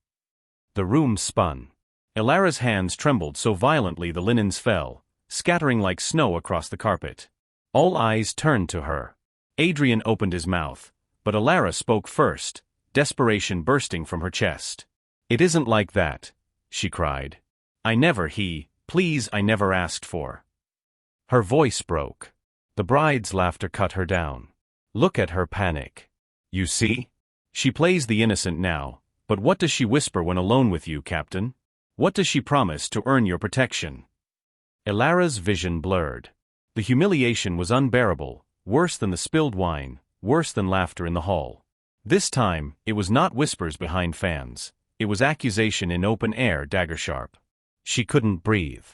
The room spun. Elara's hands trembled so violently the linens fell, scattering like snow across the carpet. All eyes turned to her. Adrian opened his mouth, but Elara spoke first, desperation bursting from her chest. It isn't like that, she cried. I never asked for. Her voice broke. The bride's laughter cut her down. Look at her panic. You see? She plays the innocent now, but what does she whisper when alone with you, Captain? What does she promise to earn your protection? Elara's vision blurred. The humiliation was unbearable, worse than the spilled wine, worse than laughter in the hall. This time, it was not whispers behind fans. It was accusation in open air, dagger-sharp. She couldn't breathe.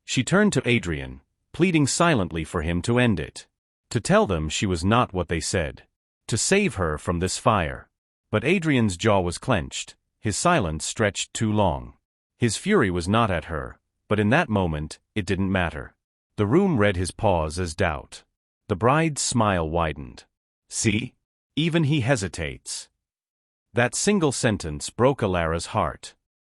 She turned to Adrian, pleading silently for him to end it. To tell them she was not what they said. To save her from this fire. But Adrian's jaw was clenched, his silence stretched too long. His fury was not at her, but in that moment, it didn't matter. The room read his pause as doubt. The bride's smile widened. See? Even he hesitates. That single sentence broke Elara's heart.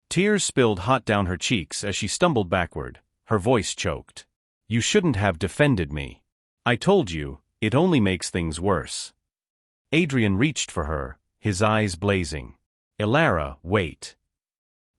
Tears spilled hot down her cheeks as she stumbled backward, her voice choked. You shouldn't have defended me. I told you, it only makes things worse. Adrian reached for her, his eyes blazing. Elara, wait.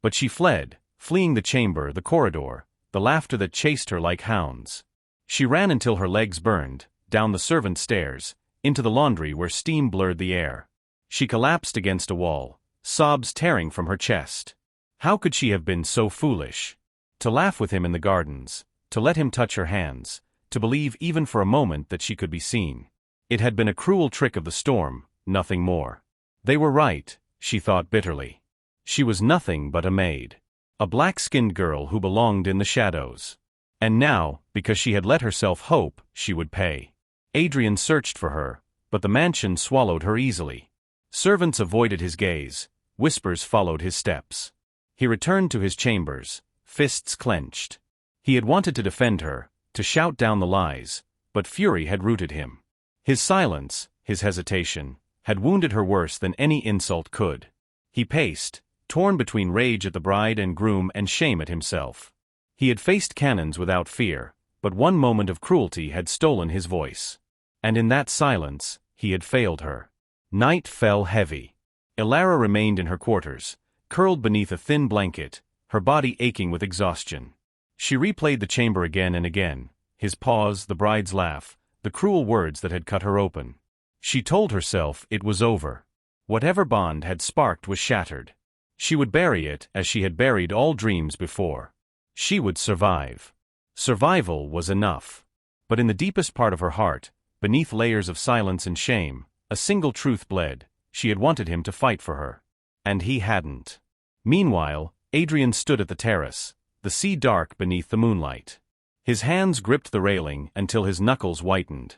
But she fled, fleeing the chamber, the corridor, the laughter that chased her like hounds. She ran until her legs burned, down the servants' stairs, into the laundry where steam blurred the air. She collapsed against a wall, sobs tearing from her chest. How could she have been so foolish? To laugh with him in the gardens, to let him touch her hands, to believe even for a moment that she could be seen. It had been a cruel trick of the storm, nothing more. They were right, she thought bitterly. She was nothing but a maid. A black-skinned girl who belonged in the shadows. And now, because she had let herself hope, she would pay. Adrian searched for her, but the mansion swallowed her easily. Servants avoided his gaze, whispers followed his steps. He returned to his chambers, fists clenched. He had wanted to defend her, to shout down the lies, but fury had rooted him. His silence, his hesitation, had wounded her worse than any insult could. He paced, torn between rage at the bride and groom and shame at himself. He had faced cannons without fear, but one moment of cruelty had stolen his voice. And in that silence, he had failed her. Night fell heavy. Elara remained in her quarters, curled beneath a thin blanket, her body aching with exhaustion. She replayed the chamber again and again, his pause, the bride's laugh, the cruel words that had cut her open. She told herself it was over. Whatever bond had sparked was shattered. She would bury it as she had buried all dreams before. She would survive. Survival was enough. But in the deepest part of her heart, beneath layers of silence and shame, a single truth bled: she had wanted him to fight for her. And he hadn't. Meanwhile, Adrian stood at the terrace, the sea dark beneath the moonlight. His hands gripped the railing until his knuckles whitened.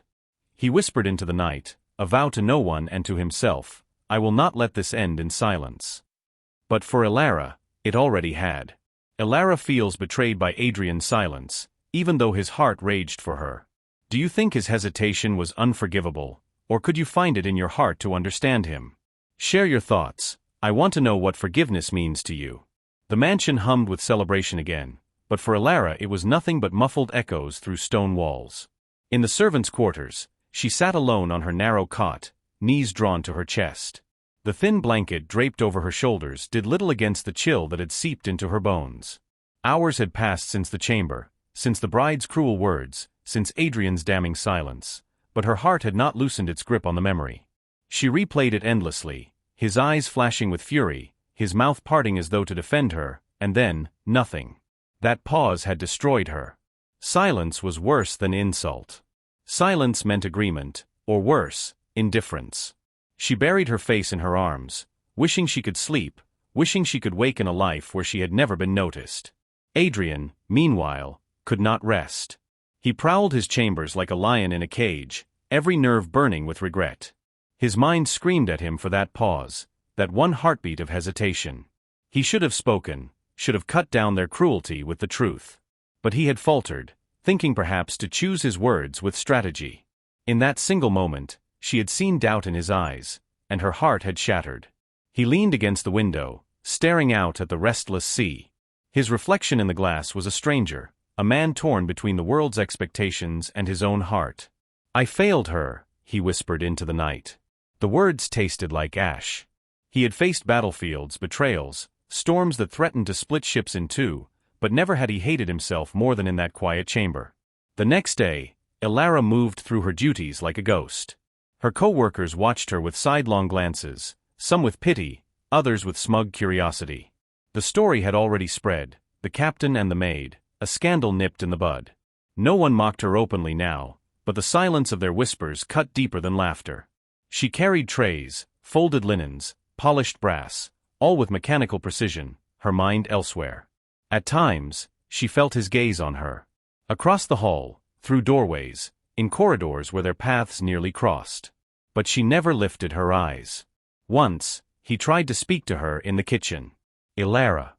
He whispered into the night, a vow to no one and to himself: I will not let this end in silence. But for Elara, it already had. Elara feels betrayed by Adrian's silence, even though his heart raged for her. Do you think his hesitation was unforgivable, or could you find it in your heart to understand him? Share your thoughts. I want to know what forgiveness means to you. The mansion hummed with celebration again, but for Elara it was nothing but muffled echoes through stone walls. In the servants' quarters, she sat alone on her narrow cot, knees drawn to her chest. The thin blanket draped over her shoulders did little against the chill that had seeped into her bones. Hours had passed since the chamber, since the bride's cruel words, since Adrian's damning silence, but her heart had not loosened its grip on the memory. She replayed it endlessly, his eyes flashing with fury, his mouth parting as though to defend her, and then, nothing. That pause had destroyed her. Silence was worse than insult. Silence meant agreement, or worse, indifference. She buried her face in her arms, wishing she could sleep, wishing she could wake in a life where she had never been noticed. Adrian, meanwhile, could not rest. He prowled his chambers like a lion in a cage, every nerve burning with regret. His mind screamed at him for that pause, that one heartbeat of hesitation. He should have spoken, should have cut down their cruelty with the truth. But he had faltered, thinking perhaps to choose his words with strategy. In that single moment, she had seen doubt in his eyes, and her heart had shattered. He leaned against the window, staring out at the restless sea. His reflection in the glass was a stranger, a man torn between the world's expectations and his own heart. I failed her, he whispered into the night. The words tasted like ash. He had faced battlefields, betrayals, storms that threatened to split ships in two, but never had he hated himself more than in that quiet chamber. The next day, Elara moved through her duties like a ghost. Her co-workers watched her with sidelong glances, some with pity, others with smug curiosity. The story had already spread, the captain and the maid, a scandal nipped in the bud. No one mocked her openly now, but the silence of their whispers cut deeper than laughter. She carried trays, folded linens, polished brass, all with mechanical precision, her mind elsewhere. At times, she felt his gaze on her. Across the hall, through doorways, in corridors where their paths nearly crossed. But she never lifted her eyes. Once, he tried to speak to her in the kitchen. Elara.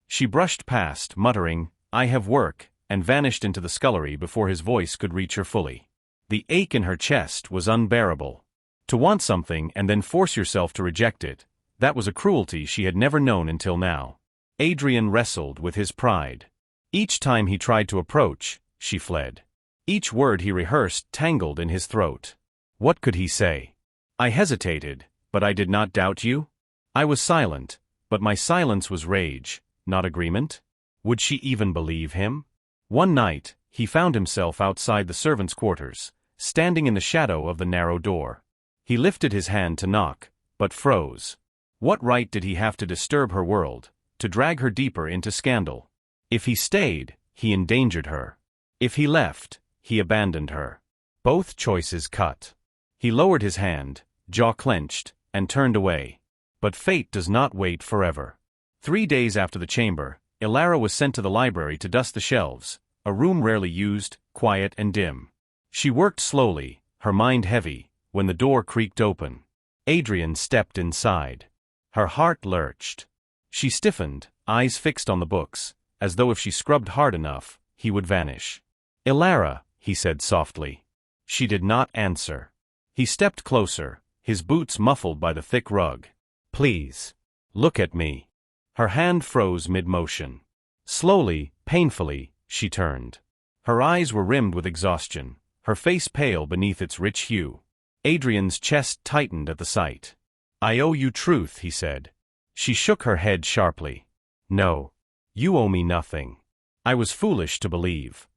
She brushed past, muttering, I have work, and vanished into the scullery before his voice could reach her fully. The ache in her chest was unbearable. To want something and then force yourself to reject it, that was a cruelty she had never known until now. Adrian wrestled with his pride. Each time he tried to approach, she fled. Each word he rehearsed tangled in his throat. What could he say? I hesitated, but I did not doubt you. I was silent, but my silence was rage, not agreement. Would she even believe him? One night, he found himself outside the servants' quarters, standing in the shadow of the narrow door. He lifted his hand to knock, but froze. What right did he have to disturb her world, to drag her deeper into scandal? If he stayed, he endangered her. If he left, he abandoned her. Both choices cut. He lowered his hand, jaw clenched, and turned away. But fate does not wait forever. 3 days after the chamber, Elara was sent to the library to dust the shelves, a room rarely used, quiet and dim. She worked slowly, her mind heavy, when the door creaked open. Adrian stepped inside. Her heart lurched. She stiffened, eyes fixed on the books, as though if she scrubbed hard enough, he would vanish. Elara, he said softly. She did not answer. He stepped closer, his boots muffled by the thick rug. Please. Look at me. Her hand froze mid-motion. Slowly, painfully, she turned. Her eyes were rimmed with exhaustion, her face pale beneath its rich hue. Adrian's chest tightened at the sight. I owe you truth, he said. She shook her head sharply. No. You owe me nothing. I was foolish to believe.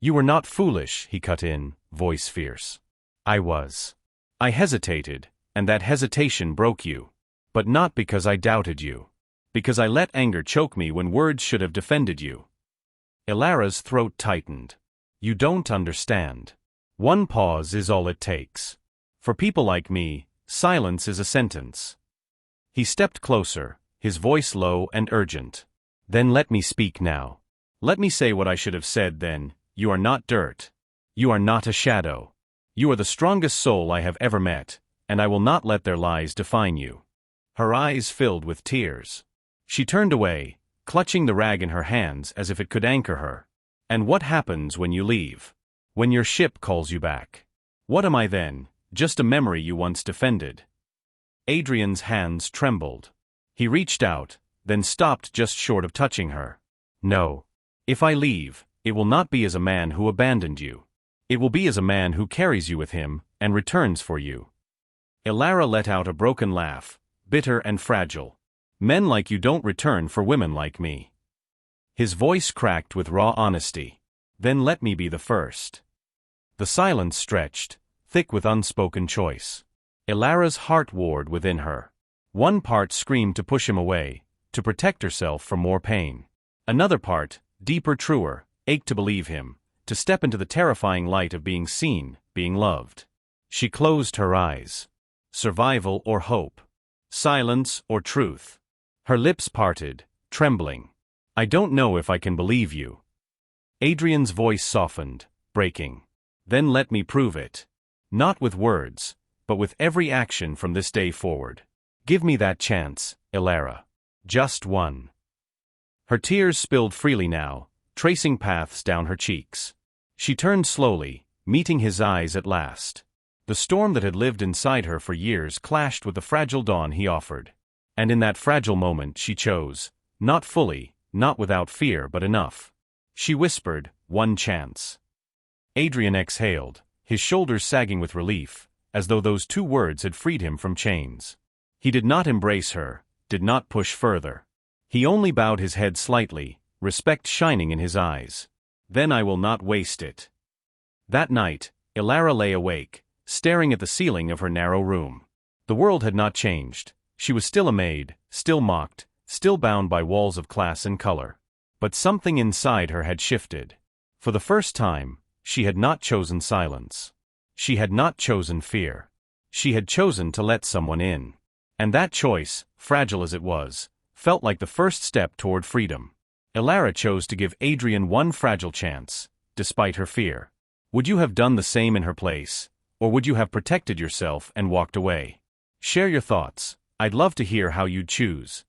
You were not foolish, he cut in, voice fierce. I was. I hesitated, and that hesitation broke you. But not because I doubted you. Because I let anger choke me when words should have defended you. Elara's throat tightened. You don't understand. One pause is all it takes. For people like me, silence is a sentence. He stepped closer, his voice low and urgent. Then let me speak now. Let me say what I should have said then. You are not dirt. You are not a shadow. You are the strongest soul I have ever met, and I will not let their lies define you. Her eyes filled with tears. She turned away, clutching the rag in her hands as if it could anchor her. And what happens when you leave? When your ship calls you back? What am I then? Just a memory you once defended. Adrian's hands trembled. He reached out, then stopped just short of touching her. No. If I leave, it will not be as a man who abandoned you. It will be as a man who carries you with him and returns for you. Elara let out a broken laugh, bitter and fragile. Men like you don't return for women like me. His voice cracked with raw honesty. Then let me be the first. The silence stretched, thick with unspoken choice. Elara's heart warred within her. One part screamed to push him away, to protect herself from more pain. Another part, deeper, truer, ached to believe him, to step into the terrifying light of being seen, being loved. She closed her eyes. Survival or hope? Silence or truth? Her lips parted, trembling. I don't know if I can believe you. Adrian's voice softened, breaking. Then let me prove it. Not with words, but with every action from this day forward. Give me that chance, Elara. Just one. Her tears spilled freely now, tracing paths down her cheeks. She turned slowly, meeting his eyes at last. The storm that had lived inside her for years clashed with the fragile dawn he offered. And in that fragile moment she chose, not fully, not without fear but enough. She whispered, one chance. Adrian exhaled, his shoulders sagging with relief, as though those two words had freed him from chains. He did not embrace her, did not push further. He only bowed his head slightly, respect shining in his eyes. Then I will not waste it. That night, Elara lay awake, staring at the ceiling of her narrow room. The world had not changed. She was still a maid, still mocked, still bound by walls of class and color. But something inside her had shifted. For the first time, she had not chosen silence. She had not chosen fear. She had chosen to let someone in. And that choice, fragile as it was, felt like the first step toward freedom. Elara chose to give Adrian one fragile chance, despite her fear. Would you have done the same in her place, or would you have protected yourself and walked away? Share your thoughts. I'd love to hear how you'd choose.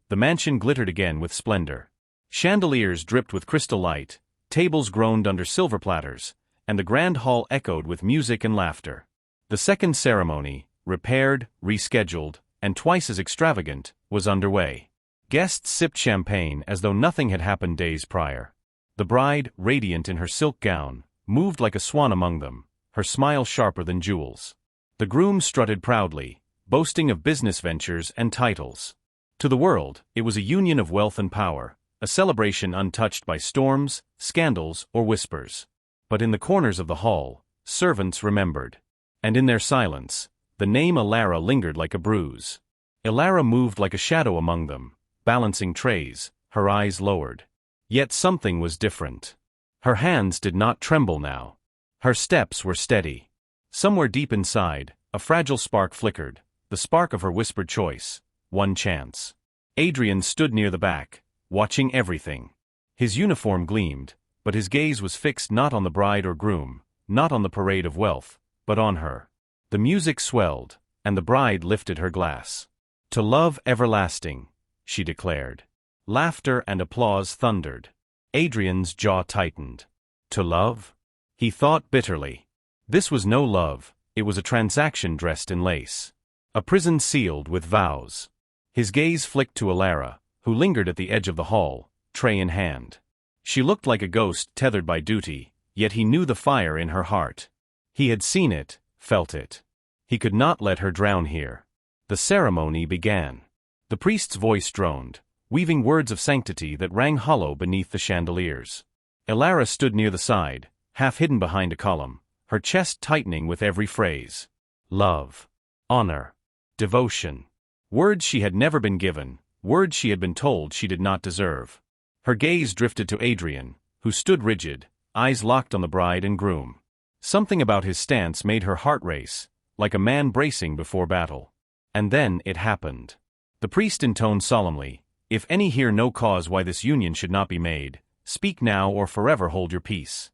The mansion glittered again with splendor. Chandeliers dripped with crystal light, tables groaned under silver platters, and the grand hall echoed with music and laughter. The second ceremony, repaired, rescheduled, and twice as extravagant, was underway. Guests sipped champagne as though nothing had happened days prior. The bride, radiant in her silk gown, moved like a swan among them, her smile sharper than jewels. The groom strutted proudly, boasting of business ventures and titles. To the world, it was a union of wealth and power, a celebration untouched by storms, scandals, or whispers. But in the corners of the hall, servants remembered. And in their silence, the name Elara lingered like a bruise. Elara moved like a shadow among them, balancing trays, her eyes lowered. Yet something was different. Her hands did not tremble now. Her steps were steady. Somewhere deep inside, a fragile spark flickered, the spark of her whispered choice, one chance. Adrian stood near the back, watching everything. His uniform gleamed, but his gaze was fixed not on the bride or groom, not on the parade of wealth, but on her. The music swelled, and the bride lifted her glass. To love everlasting, she declared. Laughter and applause thundered. Adrian's jaw tightened. To love? He thought bitterly. This was no love, it was a transaction dressed in lace. A prison sealed with vows. His gaze flicked to Elara, who lingered at the edge of the hall, tray in hand. She looked like a ghost tethered by duty, yet he knew the fire in her heart. He had seen it, felt it. He could not let her drown here. The ceremony began. The priest's voice droned, weaving words of sanctity that rang hollow beneath the chandeliers. Elara stood near the side, half hidden behind a column, her chest tightening with every phrase. Love. Honor. Devotion. Words she had never been given, words she had been told she did not deserve. Her gaze drifted to Adrian, who stood rigid, eyes locked on the bride and groom. Something about his stance made her heart race, like a man bracing before battle. And then it happened. The priest intoned solemnly, "If any hear no cause why this union should not be made, speak now or forever hold your peace."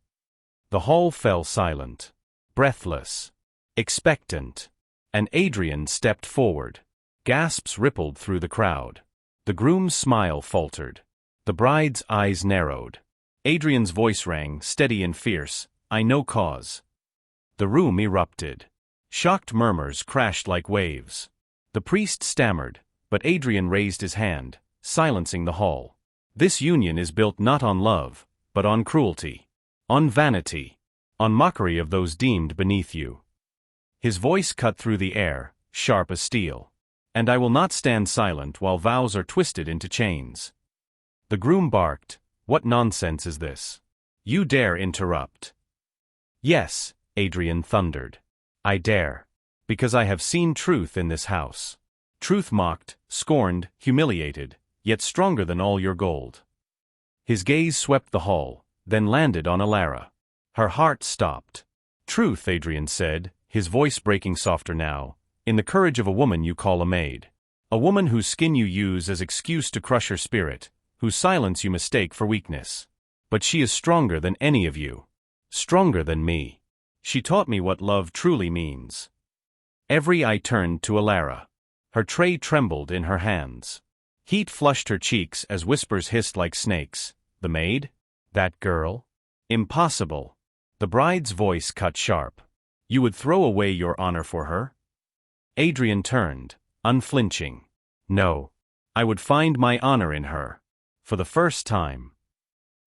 The hall fell silent, breathless, expectant, and Adrian stepped forward. Gasps rippled through the crowd. The groom's smile faltered. The bride's eyes narrowed. Adrian's voice rang, steady and fierce, "I know cause." The room erupted. Shocked murmurs crashed like waves. The priest stammered, but Adrian raised his hand, silencing the hall. "This union is built not on love, but on cruelty, on vanity, on mockery of those deemed beneath you." His voice cut through the air, sharp as steel. "And I will not stand silent while vows are twisted into chains." The groom barked, "What nonsense is this? You dare interrupt?" "Yes," Adrian thundered. "I dare. Because I have seen truth in this house. Truth mocked, scorned, humiliated, yet stronger than all your gold." His gaze swept the hall, then landed on Elara. Her heart stopped. "Truth," Adrian said, his voice breaking softer now, "in the courage of a woman you call a maid. A woman whose skin you use as excuse to crush her spirit, whose silence you mistake for weakness. But she is stronger than any of you. Stronger than me. She taught me what love truly means." Every eye turned to Elara. Her tray trembled in her hands. Heat flushed her cheeks as whispers hissed like snakes. "The maid? That girl? Impossible." The bride's voice cut sharp. "You would throw away your honor for her?" Adrian turned, unflinching. "No. I would find my honor in her. For the first time."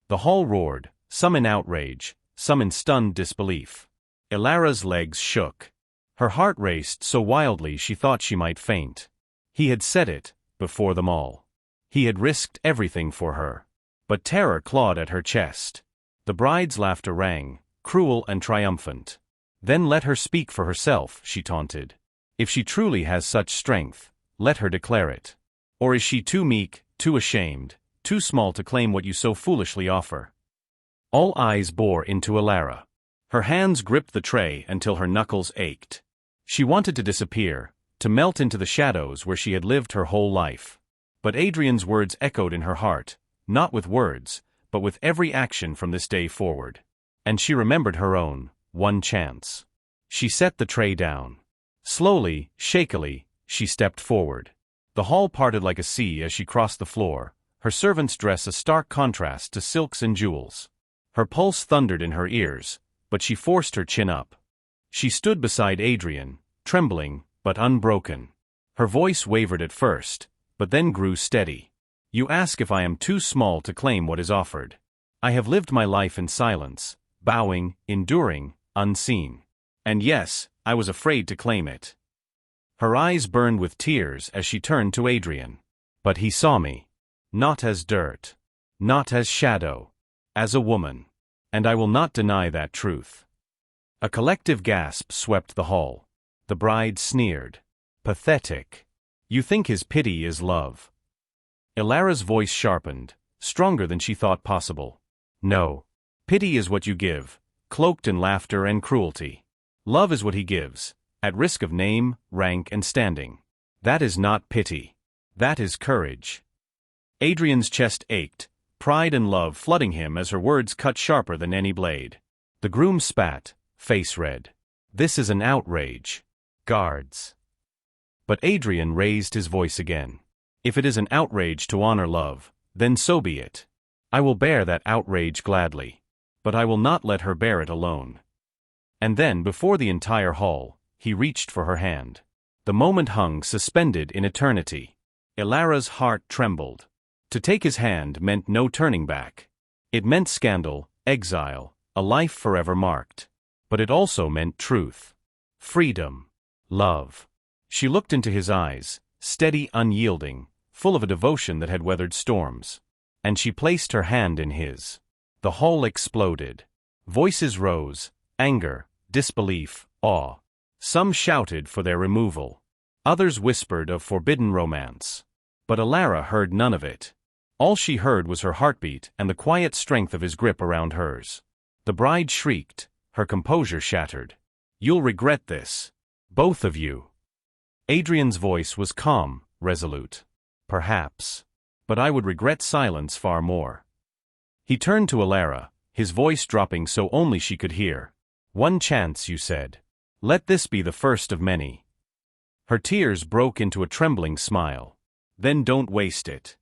The hall roared, some in outrage, some in stunned disbelief. Elara's legs shook. Her heart raced so wildly she thought she might faint. He had said it, before them all. He had risked everything for her. But terror clawed at her chest. The bride's laughter rang, cruel and triumphant. "Then let her speak for herself," she taunted. "If she truly has such strength, let her declare it. Or is she too meek, too ashamed, too small to claim what you so foolishly offer?" All eyes bore into Elara. Her hands gripped the tray until her knuckles ached. She wanted to disappear, to melt into the shadows where she had lived her whole life. But Adrian's words echoed in her heart, not with words, but with every action from this day forward. And she remembered her own, one chance. She set the tray down. Slowly, shakily, she stepped forward. The hall parted like a sea as she crossed the floor, her servant's dress a stark contrast to silks and jewels. Her pulse thundered in her ears, but she forced her chin up. She stood beside Adrian, trembling, but unbroken. Her voice wavered at first, but then grew steady. "You ask if I am too small to claim what is offered. I have lived my life in silence, bowing, enduring, unseen. And yes, I was afraid to claim it." Her eyes burned with tears as she turned to Adrian. "But he saw me. Not as dirt. Not as shadow. As a woman. And I will not deny that truth." A collective gasp swept the hall. The bride sneered. "Pathetic. You think his pity is love." Elara's voice sharpened, stronger than she thought possible. "No. Pity is what you give, cloaked in laughter and cruelty. Love is what he gives, at risk of name, rank, and standing. That is not pity. That is courage." Adrian's chest ached, pride and love flooding him as her words cut sharper than any blade. The groom spat, face red. "This is an outrage. Guards." But Adrian raised his voice again. "If it is an outrage to honor love, then so be it. I will bear that outrage gladly. But I will not let her bear it alone." And then, before the entire hall, he reached for her hand. The moment hung suspended in eternity. Elara's heart trembled. To take his hand meant no turning back. It meant scandal, exile, a life forever marked. But it also meant truth. Freedom. Love. She looked into his eyes, steady, unyielding, full of a devotion that had weathered storms. And she placed her hand in his. The hall exploded. Voices rose, anger, disbelief, awe. Some shouted for their removal. Others whispered of forbidden romance. But Elara heard none of it. All she heard was her heartbeat and the quiet strength of his grip around hers. The bride shrieked, her composure shattered. "You'll regret this. Both of you." Adrian's voice was calm, resolute. "Perhaps. But I would regret silence far more." He turned to Elara, his voice dropping so only she could hear. "One chance, you said. Let this be the first of many." Her tears broke into a trembling smile. "Then don't waste it."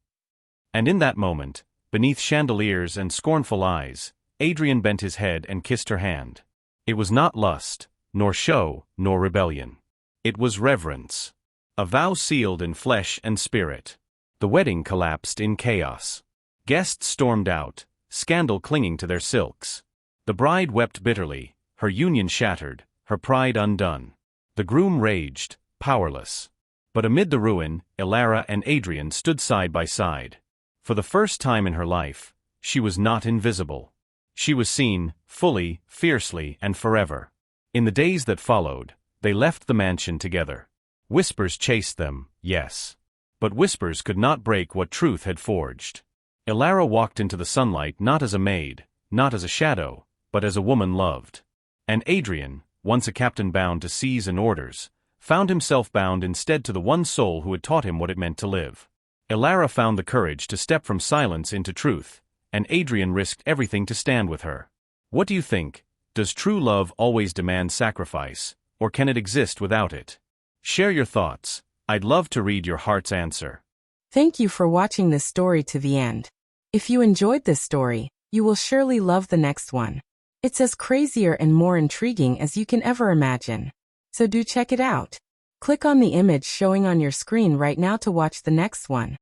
And in that moment, beneath chandeliers and scornful eyes, Adrian bent his head and kissed her hand. It was not lust, nor show, nor rebellion. It was reverence. A vow sealed in flesh and spirit. The wedding collapsed in chaos. Guests stormed out, scandal clinging to their silks. The bride wept bitterly, her union shattered, her pride undone. The groom raged, powerless. But amid the ruin, Elara and Adrian stood side by side. For the first time in her life, she was not invisible. She was seen, fully, fiercely, and forever. In the days that followed, they left the mansion together. Whispers chased them, yes. But whispers could not break what truth had forged. Elara walked into the sunlight not as a maid, not as a shadow, but as a woman loved. And Adrian, once a captain bound to seas and orders, found himself bound instead to the one soul who had taught him what it meant to live. Elara found the courage to step from silence into truth, and Adrian risked everything to stand with her. What do you think? Does true love always demand sacrifice, or can it exist without it? Share your thoughts. I'd love to read your heart's answer. Thank you for watching this story to the end. If you enjoyed this story, you will surely love the next one. It's as crazier and more intriguing as you can ever imagine. So do check it out. Click on the image showing on your screen right now to watch the next one.